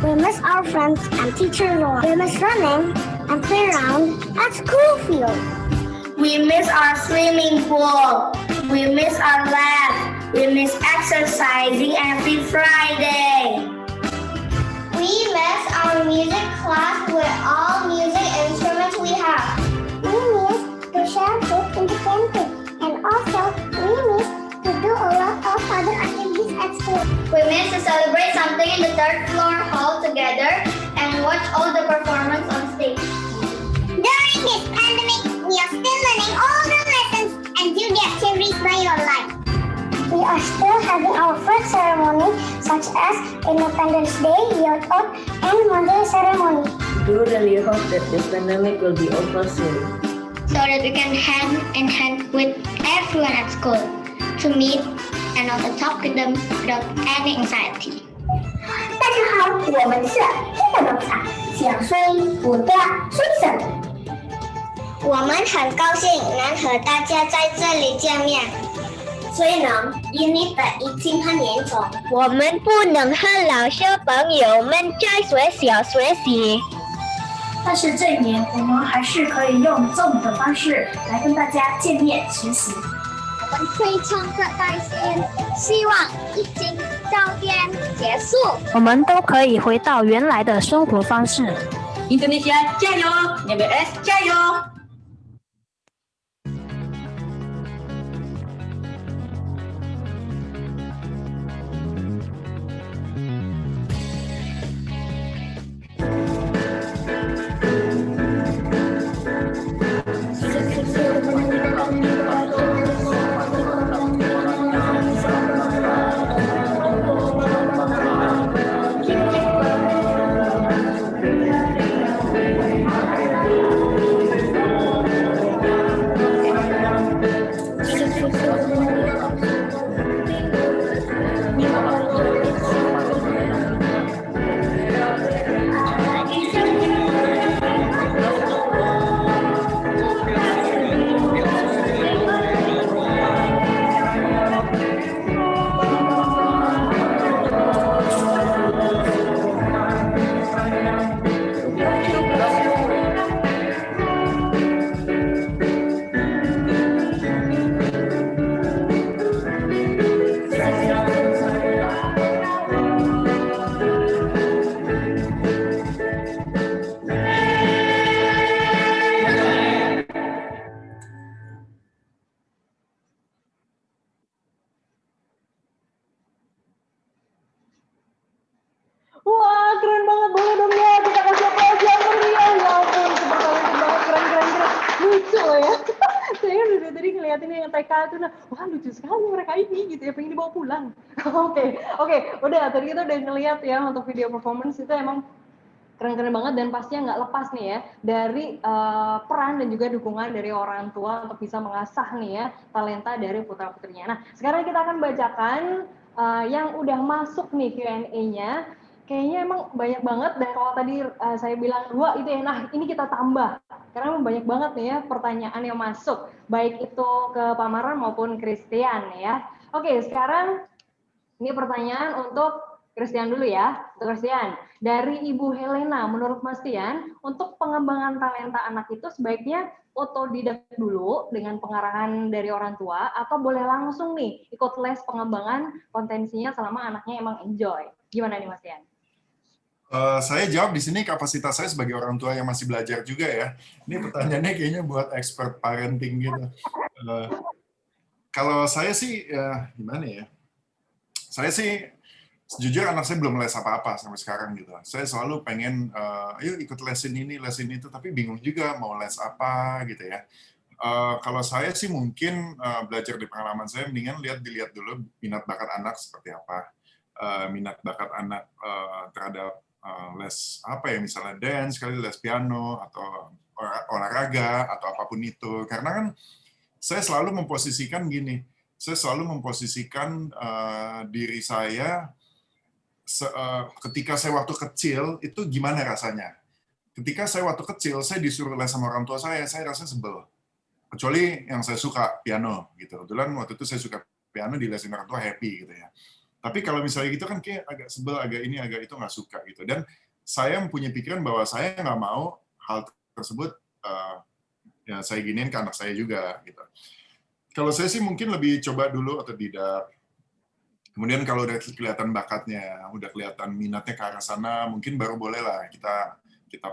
S5: We miss our friends and teacher Noah. We miss running and play around at school field. We miss our swimming pool. We miss our lab. We miss exercising every Friday. We miss our music class with all music instruments we have. We miss to share food in the canteen. And also, we miss to do a lot of other activities at school. We miss to celebrate something in the third floor hall together and watch all the performance on stage. During this pandemic, we are still learning all the lessons and do the activities by your life. We are still having our flag ceremony, such as Independence Day, Youth Out, and Monday ceremony.
S6: We do really hope that this pandemic will be over soon,
S5: So that we can hand in hand with everyone at school to meet and also talk with them without any anxiety. 大家好，我们是天的农场，想睡不的睡什么？我们很高兴能和大家在这里见面。虽然因为疫情很严重，我们不能和老师朋友们在学校学习。
S7: 但是这一年，我们还是可以用Zoom的方式来跟大家见面学习。
S5: 我们非常的开心，希望疫情早点结束。
S7: 我们都可以回到原来的生活方式。
S6: Indonesia 加油 ，NBS 加油！Wah,
S1: keren banget, boleh dong ya, kita kasih aplaus yang meriah. Ya ampun, super talented banget, keren. Lucu loh ya. Saya kan dari tadi ngeliatin yang TK itu, nah, wah lucu sekali mereka ini gitu ya, pengen dibawa pulang. Oke, udah tadi kita udah ngeliat ya untuk video performance itu emang keren banget dan pastinya nggak lepas nih ya dari peran dan juga dukungan dari orang tua untuk bisa mengasah nih ya talenta dari putra-putrinya. Nah, sekarang kita akan bacakan yang udah masuk nih Q&A-nya. Kayaknya emang banyak banget dan kalau tadi saya bilang 2 itu ya, nah ini kita tambah karena emang banyak banget nih ya pertanyaan yang masuk baik itu ke Pak Marwan maupun Christian ya. Oke, sekarang ini pertanyaan untuk Christian dulu ya. Untuk Christian, dari Ibu Helena, menurut Mas Tian, untuk pengembangan talenta anak itu sebaiknya otodidak dulu dengan pengarahan dari orang tua atau boleh langsung nih ikut les pengembangan potensinya selama anaknya emang enjoy. Gimana nih Mas Tian?
S3: Saya jawab di sini kapasitas saya sebagai orang tua yang masih belajar juga ya. Ini pertanyaannya kayaknya buat expert parenting gitu. Kalau saya sih, gimana ya? Saya sih, jujur anak saya belum les apa-apa sampai sekarang gitu. Saya selalu pengen, ayo ikut lesin ini, lesin itu, tapi bingung juga mau les apa gitu ya. Kalau saya sih mungkin belajar di pengalaman saya, mendingan dilihat dulu minat bakat anak seperti apa. Minat bakat anak terhadap les apa ya, misalnya dance, kali les piano, atau olahraga, atau apapun itu. Karena kan saya selalu memposisikan gini, diri saya ketika saya waktu kecil, itu gimana rasanya. Ketika saya waktu kecil, saya disuruh les sama orang tua saya rasa sebel. Kecuali yang saya suka, piano. Gitu. Kebetulan waktu itu saya suka piano di lesin orang tua happy gitu ya. Tapi kalau misalnya gitu kan kayak agak sebel, agak ini, agak itu nggak suka gitu. Dan saya mempunyai pikiran bahwa saya nggak mau hal tersebut ya saya giniin ke anak saya juga gitu. Kalau saya sih mungkin lebih coba dulu otodidak. Kemudian kalau udah kelihatan bakatnya, udah kelihatan minatnya ke arah sana, mungkin baru bolehlah kita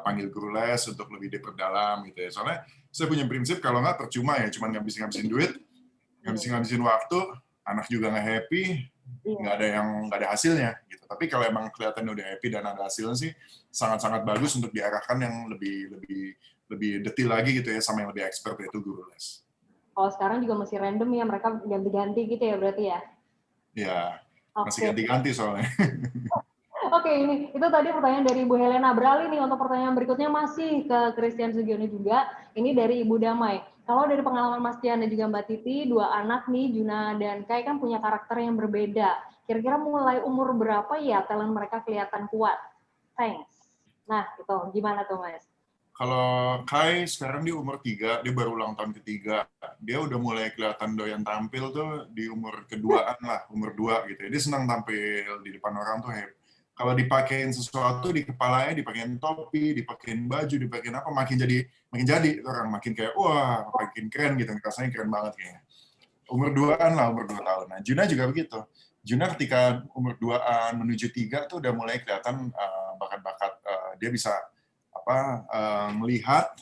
S3: panggil guru les untuk lebih diperdalam gitu ya. Soalnya saya punya prinsip kalau nggak percuma ya, cuma ngabisin duit, ngabisin waktu, anak juga nggak happy, nggak ada hasilnya gitu. Tapi kalau emang kelihatan udah happy dan ada hasilnya sih sangat-sangat bagus untuk diarahkan yang lebih detail lagi gitu ya, sama yang lebih expert yaitu guru les.
S1: Kalau sekarang juga masih random ya, mereka ganti-ganti gitu ya berarti ya?
S3: Ya, masih ganti-ganti soalnya.
S1: Oke, itu tadi pertanyaan dari Ibu Helena. Beralih nih untuk pertanyaan berikutnya masih ke Christian Sugiono juga. Ini dari Ibu Damai. Kalau dari pengalaman Mas Tian dan juga Mbak Titi, 2 anak nih, Juna dan Kai kan punya karakter yang berbeda. Kira-kira mulai umur berapa ya talent mereka kelihatan kuat? Thanks. Nah, itu gimana tuh Mas?
S3: Kalau Kai sekarang dia umur 3, dia baru ulang tahun ke-3. Dia udah mulai kelihatan doyan tampil tuh di umur keduaan lah, umur 2 gitu. Dia senang tampil di depan orang tuh. Kalau dipakein sesuatu di kepalanya, dipakein topi, dipakein baju, dipakein apa, makin jadi orang makin kayak wah, makin keren gitu, rasanya keren banget kayaknya. Umur 2-an lah, umur 2 tahun. Nah, Juna juga begitu. Juna ketika umur 2-an menuju 3 tuh udah mulai kelihatan bakat-bakat dia bisa melihat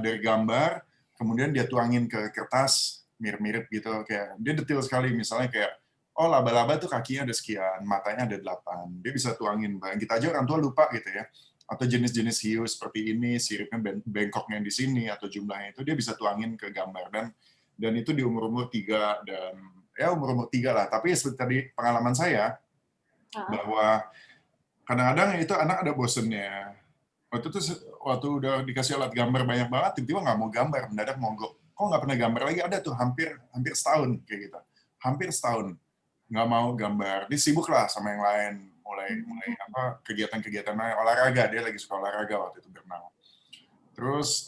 S3: dari gambar, kemudian dia tuangin ke kertas mirip-mirip gitu, kayak dia detail sekali, misalnya kayak oh laba-laba tuh kakinya ada sekian, matanya ada 8, dia bisa tuangin, kita aja orang tua lupa gitu ya, atau jenis-jenis hiu seperti ini, siripnya bengkoknya di sini atau jumlahnya itu dia bisa tuangin ke gambar, dan itu di umur-umur 3 dan ya umur-umur 3 lah. Tapi seperti tadi pengalaman saya bahwa kadang-kadang itu anak ada bosennya. Waktu udah dikasih alat gambar banyak banget, tiba-tiba nggak mau gambar, mendadak mogok. Kok nggak pernah gambar lagi? Ada tuh hampir setahun kayak gitu. Hampir setahun nggak mau gambar. Dia sibuk lah sama yang lain, mulai kegiatan-kegiatan lain, olahraga. Dia lagi suka olahraga waktu itu, berenang. Terus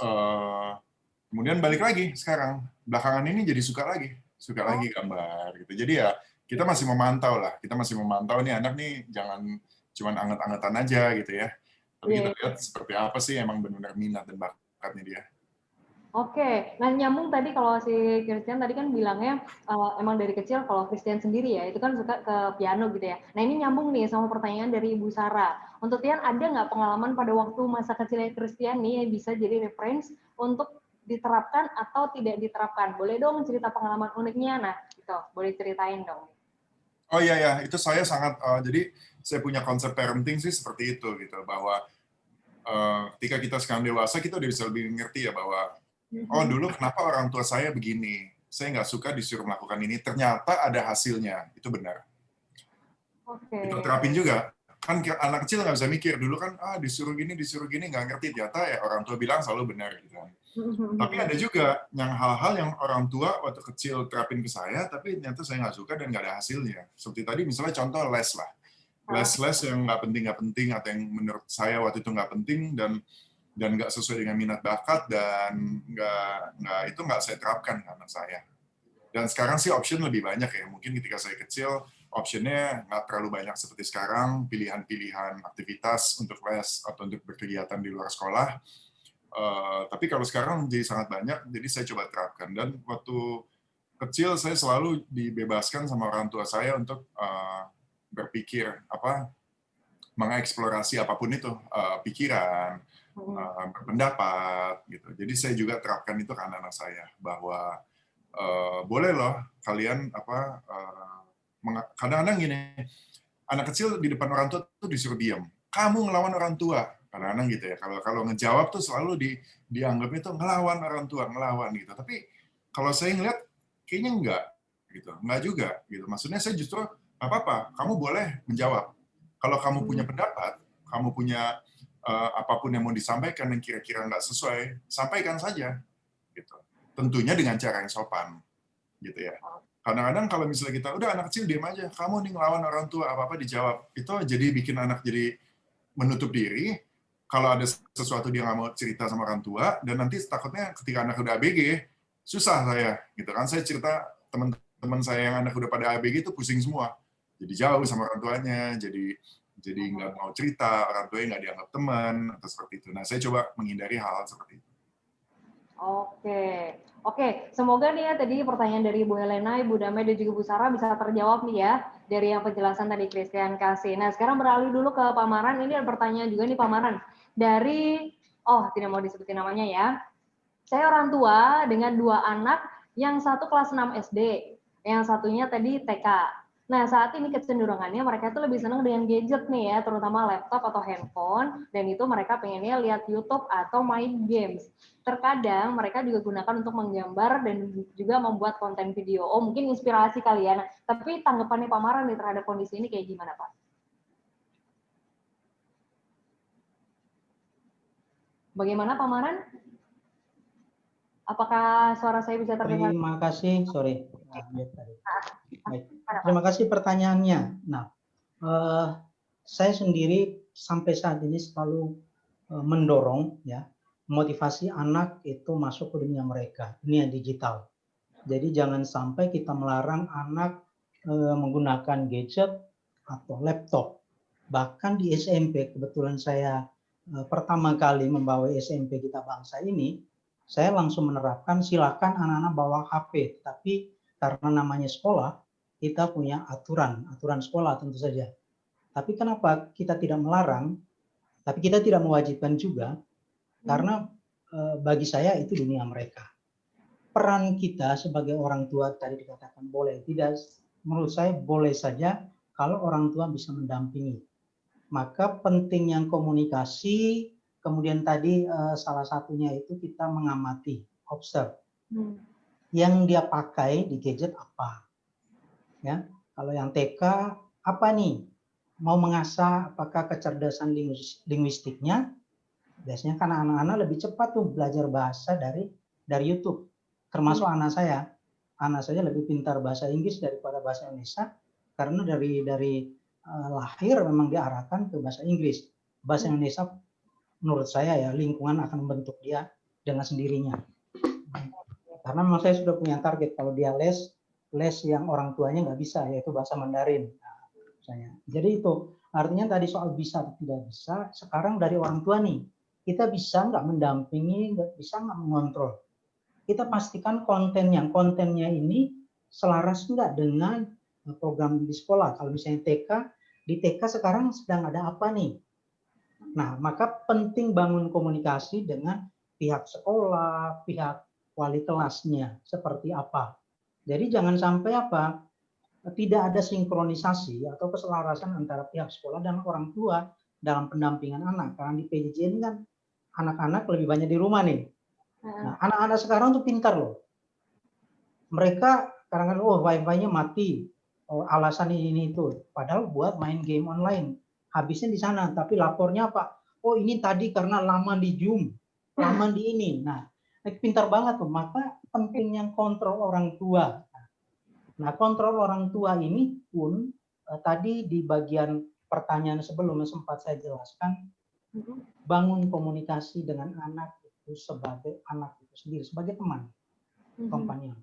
S3: kemudian balik lagi sekarang. Belakangan ini jadi suka lagi gambar gitu. Jadi ya kita masih memantau lah. Kita masih memantau nih anak nih jangan cuman anget-angetan aja gitu ya. Tapi kita lihat seperti apa sih emang benar-benar minat dan bakatnya dia.
S1: Oke, nah nyambung tadi kalau si Christian tadi kan bilangnya emang dari kecil kalau Christian sendiri ya, itu kan suka ke piano gitu ya. Nah ini nyambung nih sama pertanyaan dari Ibu Sarah. Untuk Tian ada nggak pengalaman pada waktu masa kecilnya Christian nih yang bisa jadi reference untuk diterapkan atau tidak diterapkan? Boleh dong cerita pengalaman uniknya, nah gitu, boleh ceritain dong.
S3: Oh iya, itu saya sangat, jadi saya punya konsep parenting sih seperti itu gitu, bahwa ketika kita sekarang dewasa, kita udah bisa lebih ngerti ya bahwa, oh dulu kenapa orang tua saya begini, saya nggak suka disuruh melakukan ini, ternyata ada hasilnya, itu benar. Kita terapin juga, kan anak kecil nggak bisa mikir, dulu kan disuruh gini, nggak ngerti, ternyata ya orang tua bilang selalu benar gitu. Tapi ada juga yang hal-hal yang orang tua waktu kecil terapin ke saya, tapi ternyata saya nggak suka dan nggak ada hasilnya. Seperti tadi misalnya contoh les lah. Les yang nggak penting, atau yang menurut saya waktu itu nggak penting dan nggak sesuai dengan minat bakat dan nggak saya terapkan ke anak saya. Dan sekarang sih option lebih banyak ya. Mungkin ketika saya kecil, optionnya nggak terlalu banyak seperti sekarang, pilihan-pilihan aktivitas untuk les atau untuk berkegiatan di luar sekolah. Tapi kalau sekarang jadi sangat banyak, jadi saya coba terapkan. Dan waktu kecil saya selalu dibebaskan sama orang tua saya untuk berpikir, mengeksplorasi apapun itu, pikiran, berpendapat, gitu. Jadi saya juga terapkan itu ke anak-anak saya, bahwa boleh loh kalian kadang-kadang gini, anak kecil di depan orang tua tuh disuruh diam. Kamu ngelawan orang tua. Kadang-kadang gitu ya, kalau ngejawab tuh selalu dianggap itu ngelawan orang tua, gitu. Tapi kalau saya ngeliat, kayaknya enggak juga, gitu. Maksudnya saya justru, apa-apa, kamu boleh menjawab. Kalau kamu punya pendapat, kamu punya apapun yang mau disampaikan yang kira-kira nggak sesuai, sampaikan saja, gitu. Tentunya dengan cara yang sopan, gitu ya. Kadang-kadang kalau misalnya kita, udah anak kecil diam aja, kamu nih ngelawan orang tua, apa-apa dijawab. Itu jadi bikin anak jadi menutup diri. Kalau ada sesuatu dia nggak mau cerita sama orang tua, dan nanti takutnya ketika anak udah ABG, susah saya, gitu kan. Saya cerita, teman teman saya yang anak udah pada ABG itu pusing semua. Jadi jauh sama orang tuanya, jadi nggak mau cerita, orang tuanya nggak dianggap teman, atau seperti itu. Nah, saya coba menghindari hal-hal seperti itu.
S1: Oke. Semoga nih ya tadi pertanyaan dari Ibu Helena, Ibu Damai, dan juga Bu Sarah bisa terjawab nih ya dari yang penjelasan tadi Christian kasih. Nah, sekarang beralih dulu ke Pak Maran. Ini ada pertanyaan juga nih Pak Maran. Tidak mau disebutin namanya ya. Saya orang tua dengan 2 anak, yang satu kelas 6 SD, yang satunya tadi TK. Nah, saat ini kecenderungannya mereka tuh lebih senang dengan gadget nih ya, terutama laptop atau handphone, dan itu mereka pengennya lihat YouTube atau main games. Terkadang mereka juga gunakan untuk menggambar dan juga membuat konten video. Oh, mungkin inspirasi kali ya. Nah, tapi tanggapannya Pak Maran nih terhadap kondisi ini kayak gimana, Pak? Bagaimana Pak Maran? Apakah suara saya bisa terdengar?
S4: Terima kasih, sorry. Baik. Terima kasih pertanyaannya. Nah, saya sendiri sampai saat ini selalu mendorong ya motivasi anak itu masuk ke dunia mereka, dunia digital. Jadi jangan sampai kita melarang anak menggunakan gadget atau laptop. Bahkan di SMP, kebetulan saya pertama kali membawa SMP Kita Bangsa ini, saya langsung menerapkan silakan anak-anak bawa HP, tapi karena namanya sekolah, kita punya aturan sekolah tentu saja. Tapi kenapa kita tidak melarang, tapi kita tidak mewajibkan juga, karena bagi saya itu dunia mereka. Peran kita sebagai orang tua tadi dikatakan boleh, tidak, menurut saya boleh saja kalau orang tua bisa mendampingi. Maka pentingnya komunikasi, kemudian tadi salah satunya itu kita mengamati, observe. Yang dia pakai di gadget apa? Ya, kalau yang TK apa nih? Mau mengasah apakah kecerdasan linguistiknya? Biasanya kan anak-anak lebih cepat tuh belajar bahasa dari YouTube. Termasuk anak saya. Anak saya lebih pintar bahasa Inggris daripada bahasa Indonesia karena dari lahir memang diarahkan ke bahasa Inggris. Bahasa Indonesia menurut saya ya lingkungan akan membentuk dia dengan sendirinya. Karena memang saya sudah punya target kalau dia les yang orang tuanya nggak bisa, yaitu bahasa Mandarin. Nah, jadi itu artinya tadi soal bisa atau tidak bisa, sekarang dari orang tua nih, kita bisa nggak mendampingi, bisa nggak mengontrol. Kita pastikan kontennya ini selaras nggak dengan program di sekolah. Kalau misalnya di TK sekarang sedang ada apa nih? Nah, maka penting bangun komunikasi dengan pihak sekolah, pihak wali kelasnya, seperti apa. Jadi jangan sampai tidak ada sinkronisasi atau keselarasan antara pihak sekolah dan orang tua dalam pendampingan anak. Karena di PJJ ini kan anak-anak lebih banyak di rumah nih. Nah, anak-anak sekarang tuh pintar loh. Mereka kadang-kadang wifi-nya mati, alasan ini itu. Padahal buat main game online. Habisnya di sana, tapi lapornya apa? Oh ini tadi karena lama di Zoom, lama di ini. Nah, pintar banget tuh. Maka pentingnya kontrol orang tua. Nah, kontrol orang tua ini pun tadi di bagian pertanyaan sebelumnya sempat saya jelaskan, bangun komunikasi dengan anak itu sebagai anak itu sendiri, sebagai teman, kompanion,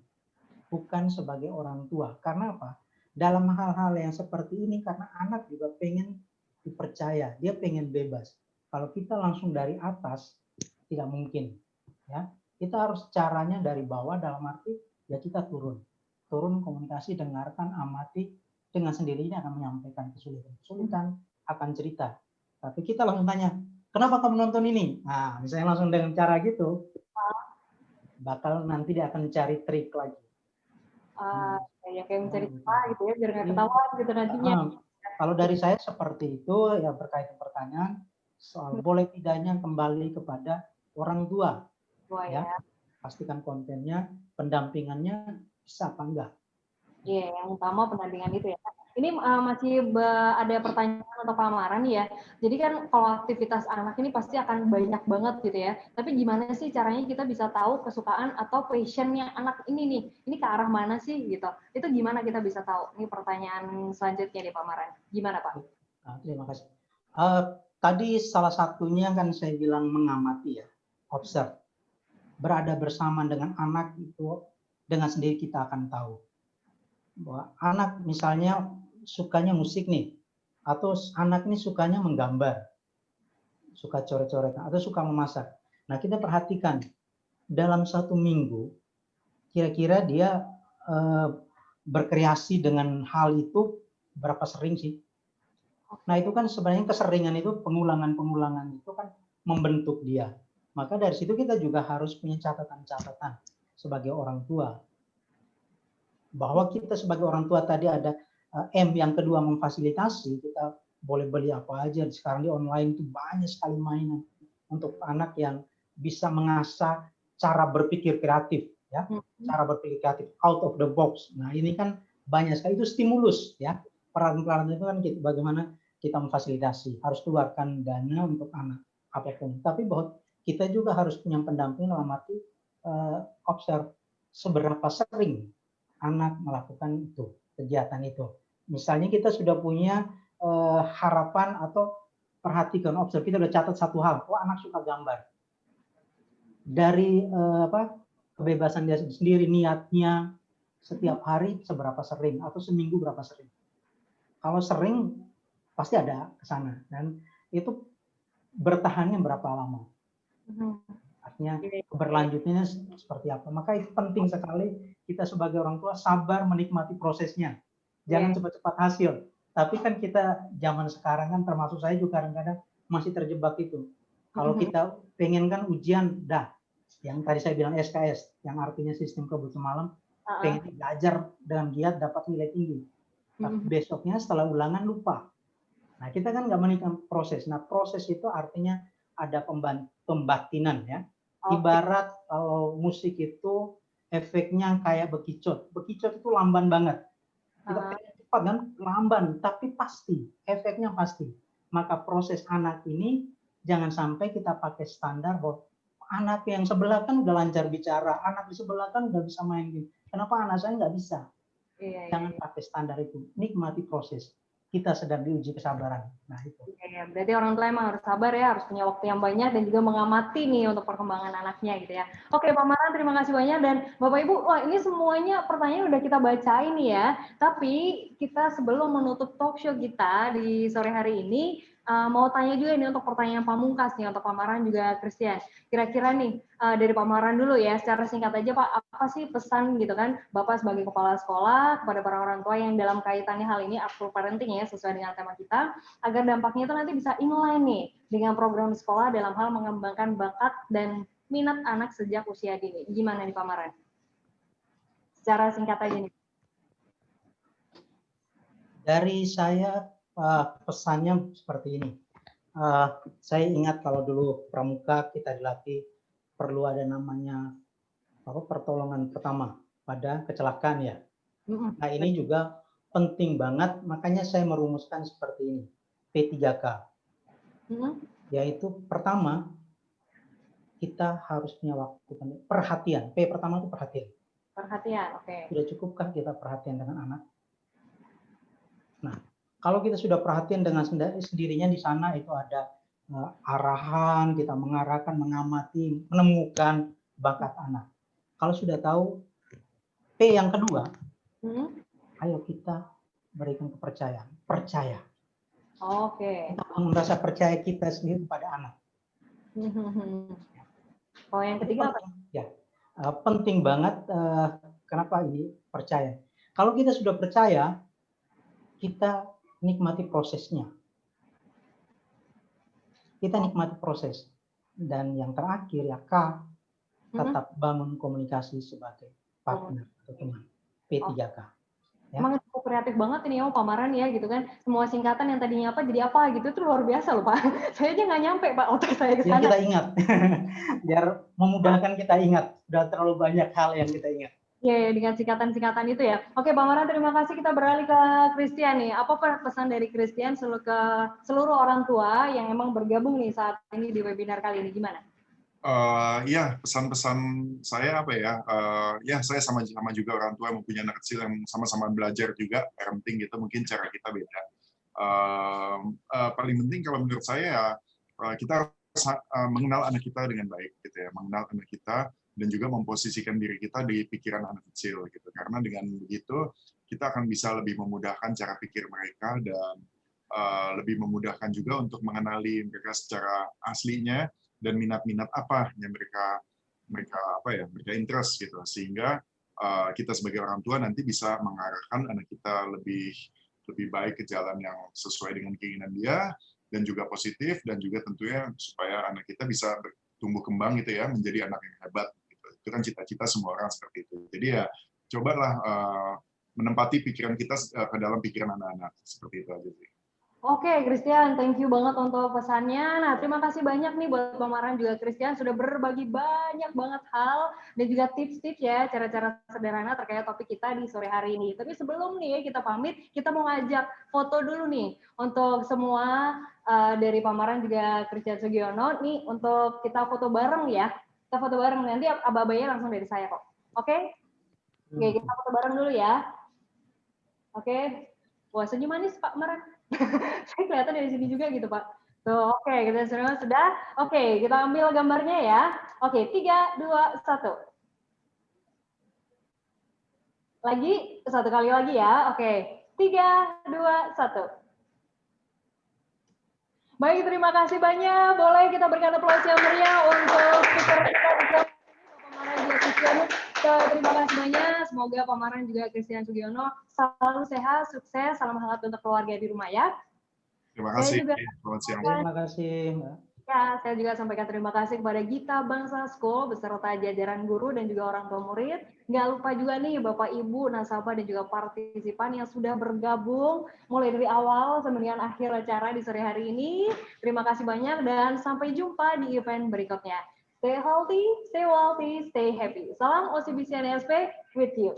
S4: bukan sebagai orang tua. Karena apa? Dalam hal-hal yang seperti ini, karena anak juga pengen dipercaya, dia pengen bebas. Kalau kita langsung dari atas, tidak mungkin. Ya, kita harus caranya dari bawah, dalam arti ya kita turun komunikasi, dengarkan, amati, dengan sendirinya akan menyampaikan kesulitan, akan cerita. Tapi kita langsung tanya, kenapa kamu nonton ini? Nah, misalnya langsung dengan cara gitu, bakal nanti dia akan cari trik lagi.
S1: Ya kayak mencari apa gitu ya, biar nggak ketahuan gitu nantinya.
S4: Kalau dari saya seperti itu, ya berkaitan pertanyaan soal boleh tidaknya kembali kepada orang tua. Ya. Pastikan kontennya, pendampingannya bisa apa enggak?
S1: Iya, yang utama pendampingan itu ya. Ini masih ada pertanyaan untuk Pak Maran ya. Jadi kan kalau aktivitas anak ini pasti akan banyak banget gitu ya. Tapi gimana sih caranya kita bisa tahu kesukaan atau passionnya anak ini nih? Ini ke arah mana sih gitu? Itu gimana kita bisa tahu? Ini pertanyaan selanjutnya nih Pak Maran. Gimana Pak?
S4: Terima kasih. Tadi salah satunya kan saya bilang mengamati ya, observe. Berada bersama dengan anak itu dengan sendiri kita akan tahu. bahwa anak misalnya sukanya musik nih, atau anak ini sukanya menggambar, suka coret-coretan, atau suka memasak. Nah, kita perhatikan dalam 1 minggu, kira-kira dia berkreasi dengan hal itu berapa sering sih? Nah, itu kan sebenarnya keseringan itu, pengulangan-pengulangan itu kan membentuk dia. Maka dari situ kita juga harus punya catatan-catatan sebagai orang tua. Bahwa kita sebagai orang tua tadi ada M, yang kedua memfasilitasi, kita boleh beli apa aja. Sekarang di online itu banyak sekali mainan untuk anak yang bisa mengasah cara berpikir kreatif, ya, cara berpikir kreatif out of the box. Nah, ini kan banyak sekali, itu stimulus, ya. Peran-peran itu kan bagaimana kita memfasilitasi, harus keluarkan dana untuk anak apapun. Tapi bahwa kita juga harus punya pendamping dalam arti observe seberapa sering anak melakukan itu, kegiatan itu. Misalnya kita sudah punya harapan atau perhatikan, observe, kita udah catat satu hal, anak suka gambar. Dari kebebasan dia sendiri, niatnya setiap hari seberapa sering, atau seminggu berapa sering. Kalau sering pasti ada ke sana, dan itu bertahannya berapa lama. Artinya keberlanjutannya seperti apa. Maka itu penting sekali kita sebagai orang tua sabar menikmati prosesnya. Jangan cepat-cepat hasil. Tapi kan kita zaman sekarang kan, termasuk saya juga kadang-kadang masih terjebak itu. Kalau kita pengen kan ujian, yang tadi saya bilang SKS, yang artinya sistem kebutuhan malam, pengen belajar dengan giat dapat nilai tinggi. Tapi besoknya setelah ulangan lupa. Nah, kita kan nggak menikmati proses. Nah, proses itu artinya ada pembatinan, ya. Ibarat kalau musik itu efeknya kayak bekicot. Bekicot itu lamban banget. Kita pengen cepat kan, lamban, tapi pasti, efeknya pasti. Maka proses anak ini jangan sampai kita pakai standar bahwa anak yang sebelah kan udah lancar bicara, anak di sebelah kan udah bisa main game. Kenapa anak saya nggak bisa? Jangan pakai standar itu. Nikmati proses. Kita sedang diuji kesabaran. Nah, itu.
S1: Berarti orang tua emang harus sabar ya, harus punya waktu yang banyak dan juga mengamati nih untuk perkembangan anaknya gitu ya. Oke, Pak Maran, terima kasih banyak. Dan Bapak Ibu, wah ini semuanya pertanyaan udah kita bacain nih ya. Tapi kita sebelum menutup talk show kita di sore hari ini, mau tanya juga nih untuk pertanyaan pamungkas nih untuk Pak Maran juga Christian. Kira-kira nih dari Pak Maran dulu ya, secara singkat aja Pak, apa sih pesan gitu kan Bapak sebagai kepala sekolah kepada para orang tua yang dalam kaitannya hal ini aktif parenting ya, sesuai dengan tema kita, agar dampaknya itu nanti bisa inline nih dengan program sekolah dalam hal mengembangkan bakat dan minat anak sejak usia dini. Gimana nih Pak Maran? Secara singkat aja nih.
S4: Dari saya pesannya seperti ini. Saya ingat kalau dulu pramuka kita dilatih perlu ada namanya pertolongan pertama pada kecelakaan ya. Nah, ini juga penting banget, makanya saya merumuskan seperti ini, P3K. Yaitu pertama, kita harus punya waktu perhatian. P pertama itu perhatian.
S1: Perhatian, oke.
S4: Sudah cukupkah kita perhatian dengan anak? Nah, kalau kita sudah perhatian dengan sendirinya di sana itu ada arahan, kita mengarahkan, mengamati, menemukan bakat anak. Kalau sudah tahu, P yang kedua, ayo kita berikan kepercayaan, percaya.
S1: Oke.
S4: Kita merasa percaya kita sendiri pada anak.
S1: Oh, yang ketiga apa?
S4: Ya, penting banget. Kenapa ini percaya? Kalau kita sudah percaya, kita nikmati prosesnya. Kita nikmati proses. Dan yang terakhir ya K, tetap bangun komunikasi sebagai partner atau teman. P3K. Ya.
S1: Emang cukup kreatif banget ini Pak Maran ya gitu kan. Semua singkatan yang tadinya apa jadi apa gitu, itu luar biasa loh Pak. Saya aja nggak nyampe Pak otak saya ke sana.
S4: Ya kita ingat. Biar memudahkan kita ingat. Udah terlalu banyak hal yang kita ingat.
S1: Iya, dengan singkatan-singkatan itu ya. Oke, Pak Maran, terima kasih. Kita beralih ke Christian nih. Apa pesan dari Christian ke seluruh orang tua yang emang bergabung nih saat ini di webinar kali ini? Gimana?
S3: Ya, pesan-pesan saya apa ya? Ya, saya sama juga orang tua yang mempunyai anak kecil yang sama-sama belajar juga parenting gitu. Mungkin cara kita beda. Paling penting kalau menurut saya kita harus mengenal anak kita dengan baik, gitu ya. Mengenal anak kita dan juga memposisikan diri kita di pikiran anak kecil gitu, karena dengan begitu kita akan bisa lebih memudahkan cara pikir mereka dan lebih memudahkan juga untuk mengenali mereka secara aslinya dan minat-minat apa yang mereka interest gitu, sehingga kita sebagai orang tua nanti bisa mengarahkan anak kita lebih baik ke jalan yang sesuai dengan keinginan dia dan juga positif, dan juga tentunya supaya anak kita bisa bertumbuh kembang gitu ya, menjadi anak yang hebat gitu. Itu kan cita-cita semua orang seperti itu. Jadi ya cobalah menempati pikiran kita ke dalam pikiran anak-anak, seperti itu aja sih.
S1: Oke, Christian, thank you banget untuk pesannya. Nah, terima kasih banyak nih buat Pamaran juga Christian sudah berbagi banyak banget hal dan juga tips-tips ya, cara-cara sederhana terkait topik kita di sore hari ini. Tapi sebelum nih kita pamit, kita mau ngajak foto dulu nih untuk semua dari Pamaran juga Christian Sugiono nih, untuk kita foto bareng ya. Kita foto bareng, nanti aba-abanya langsung dari saya kok. Oke? Oke, kita foto bareng dulu ya. Oke. Wah, senyum manis Pak Maran. Saya kelihatan dari sini juga gitu, Pak. Tuh, oke, kita sudah. Oke, kita ambil gambarnya ya. Oke, 3, 2, 1. Lagi, satu kali lagi ya. Oke, 3, 2, 1. Baik, terima kasih banyak. Boleh kita berikan aplaus yang meriah untuk speaker kita di sini, Pamaran juga Sugiono. Terima kasih banyak. Semoga Pamaran juga Christian Sugiono selalu sehat, sukses, salam hangat untuk keluarga di rumah ya.
S3: Terima kasih.
S4: Selamat siang. Terima kasih, Mbak.
S1: Ya, saya juga sampaikan terima kasih kepada Gita Bangsa School beserta jajaran guru dan juga orang tua murid. Nggak lupa juga nih Bapak Ibu, nasabah dan juga partisipan yang sudah bergabung mulai dari awal sampai dengan akhir acara di sore hari ini. Terima kasih banyak dan sampai jumpa di event berikutnya. Stay healthy, stay wealthy, stay happy. Salam OCBC NSP with you.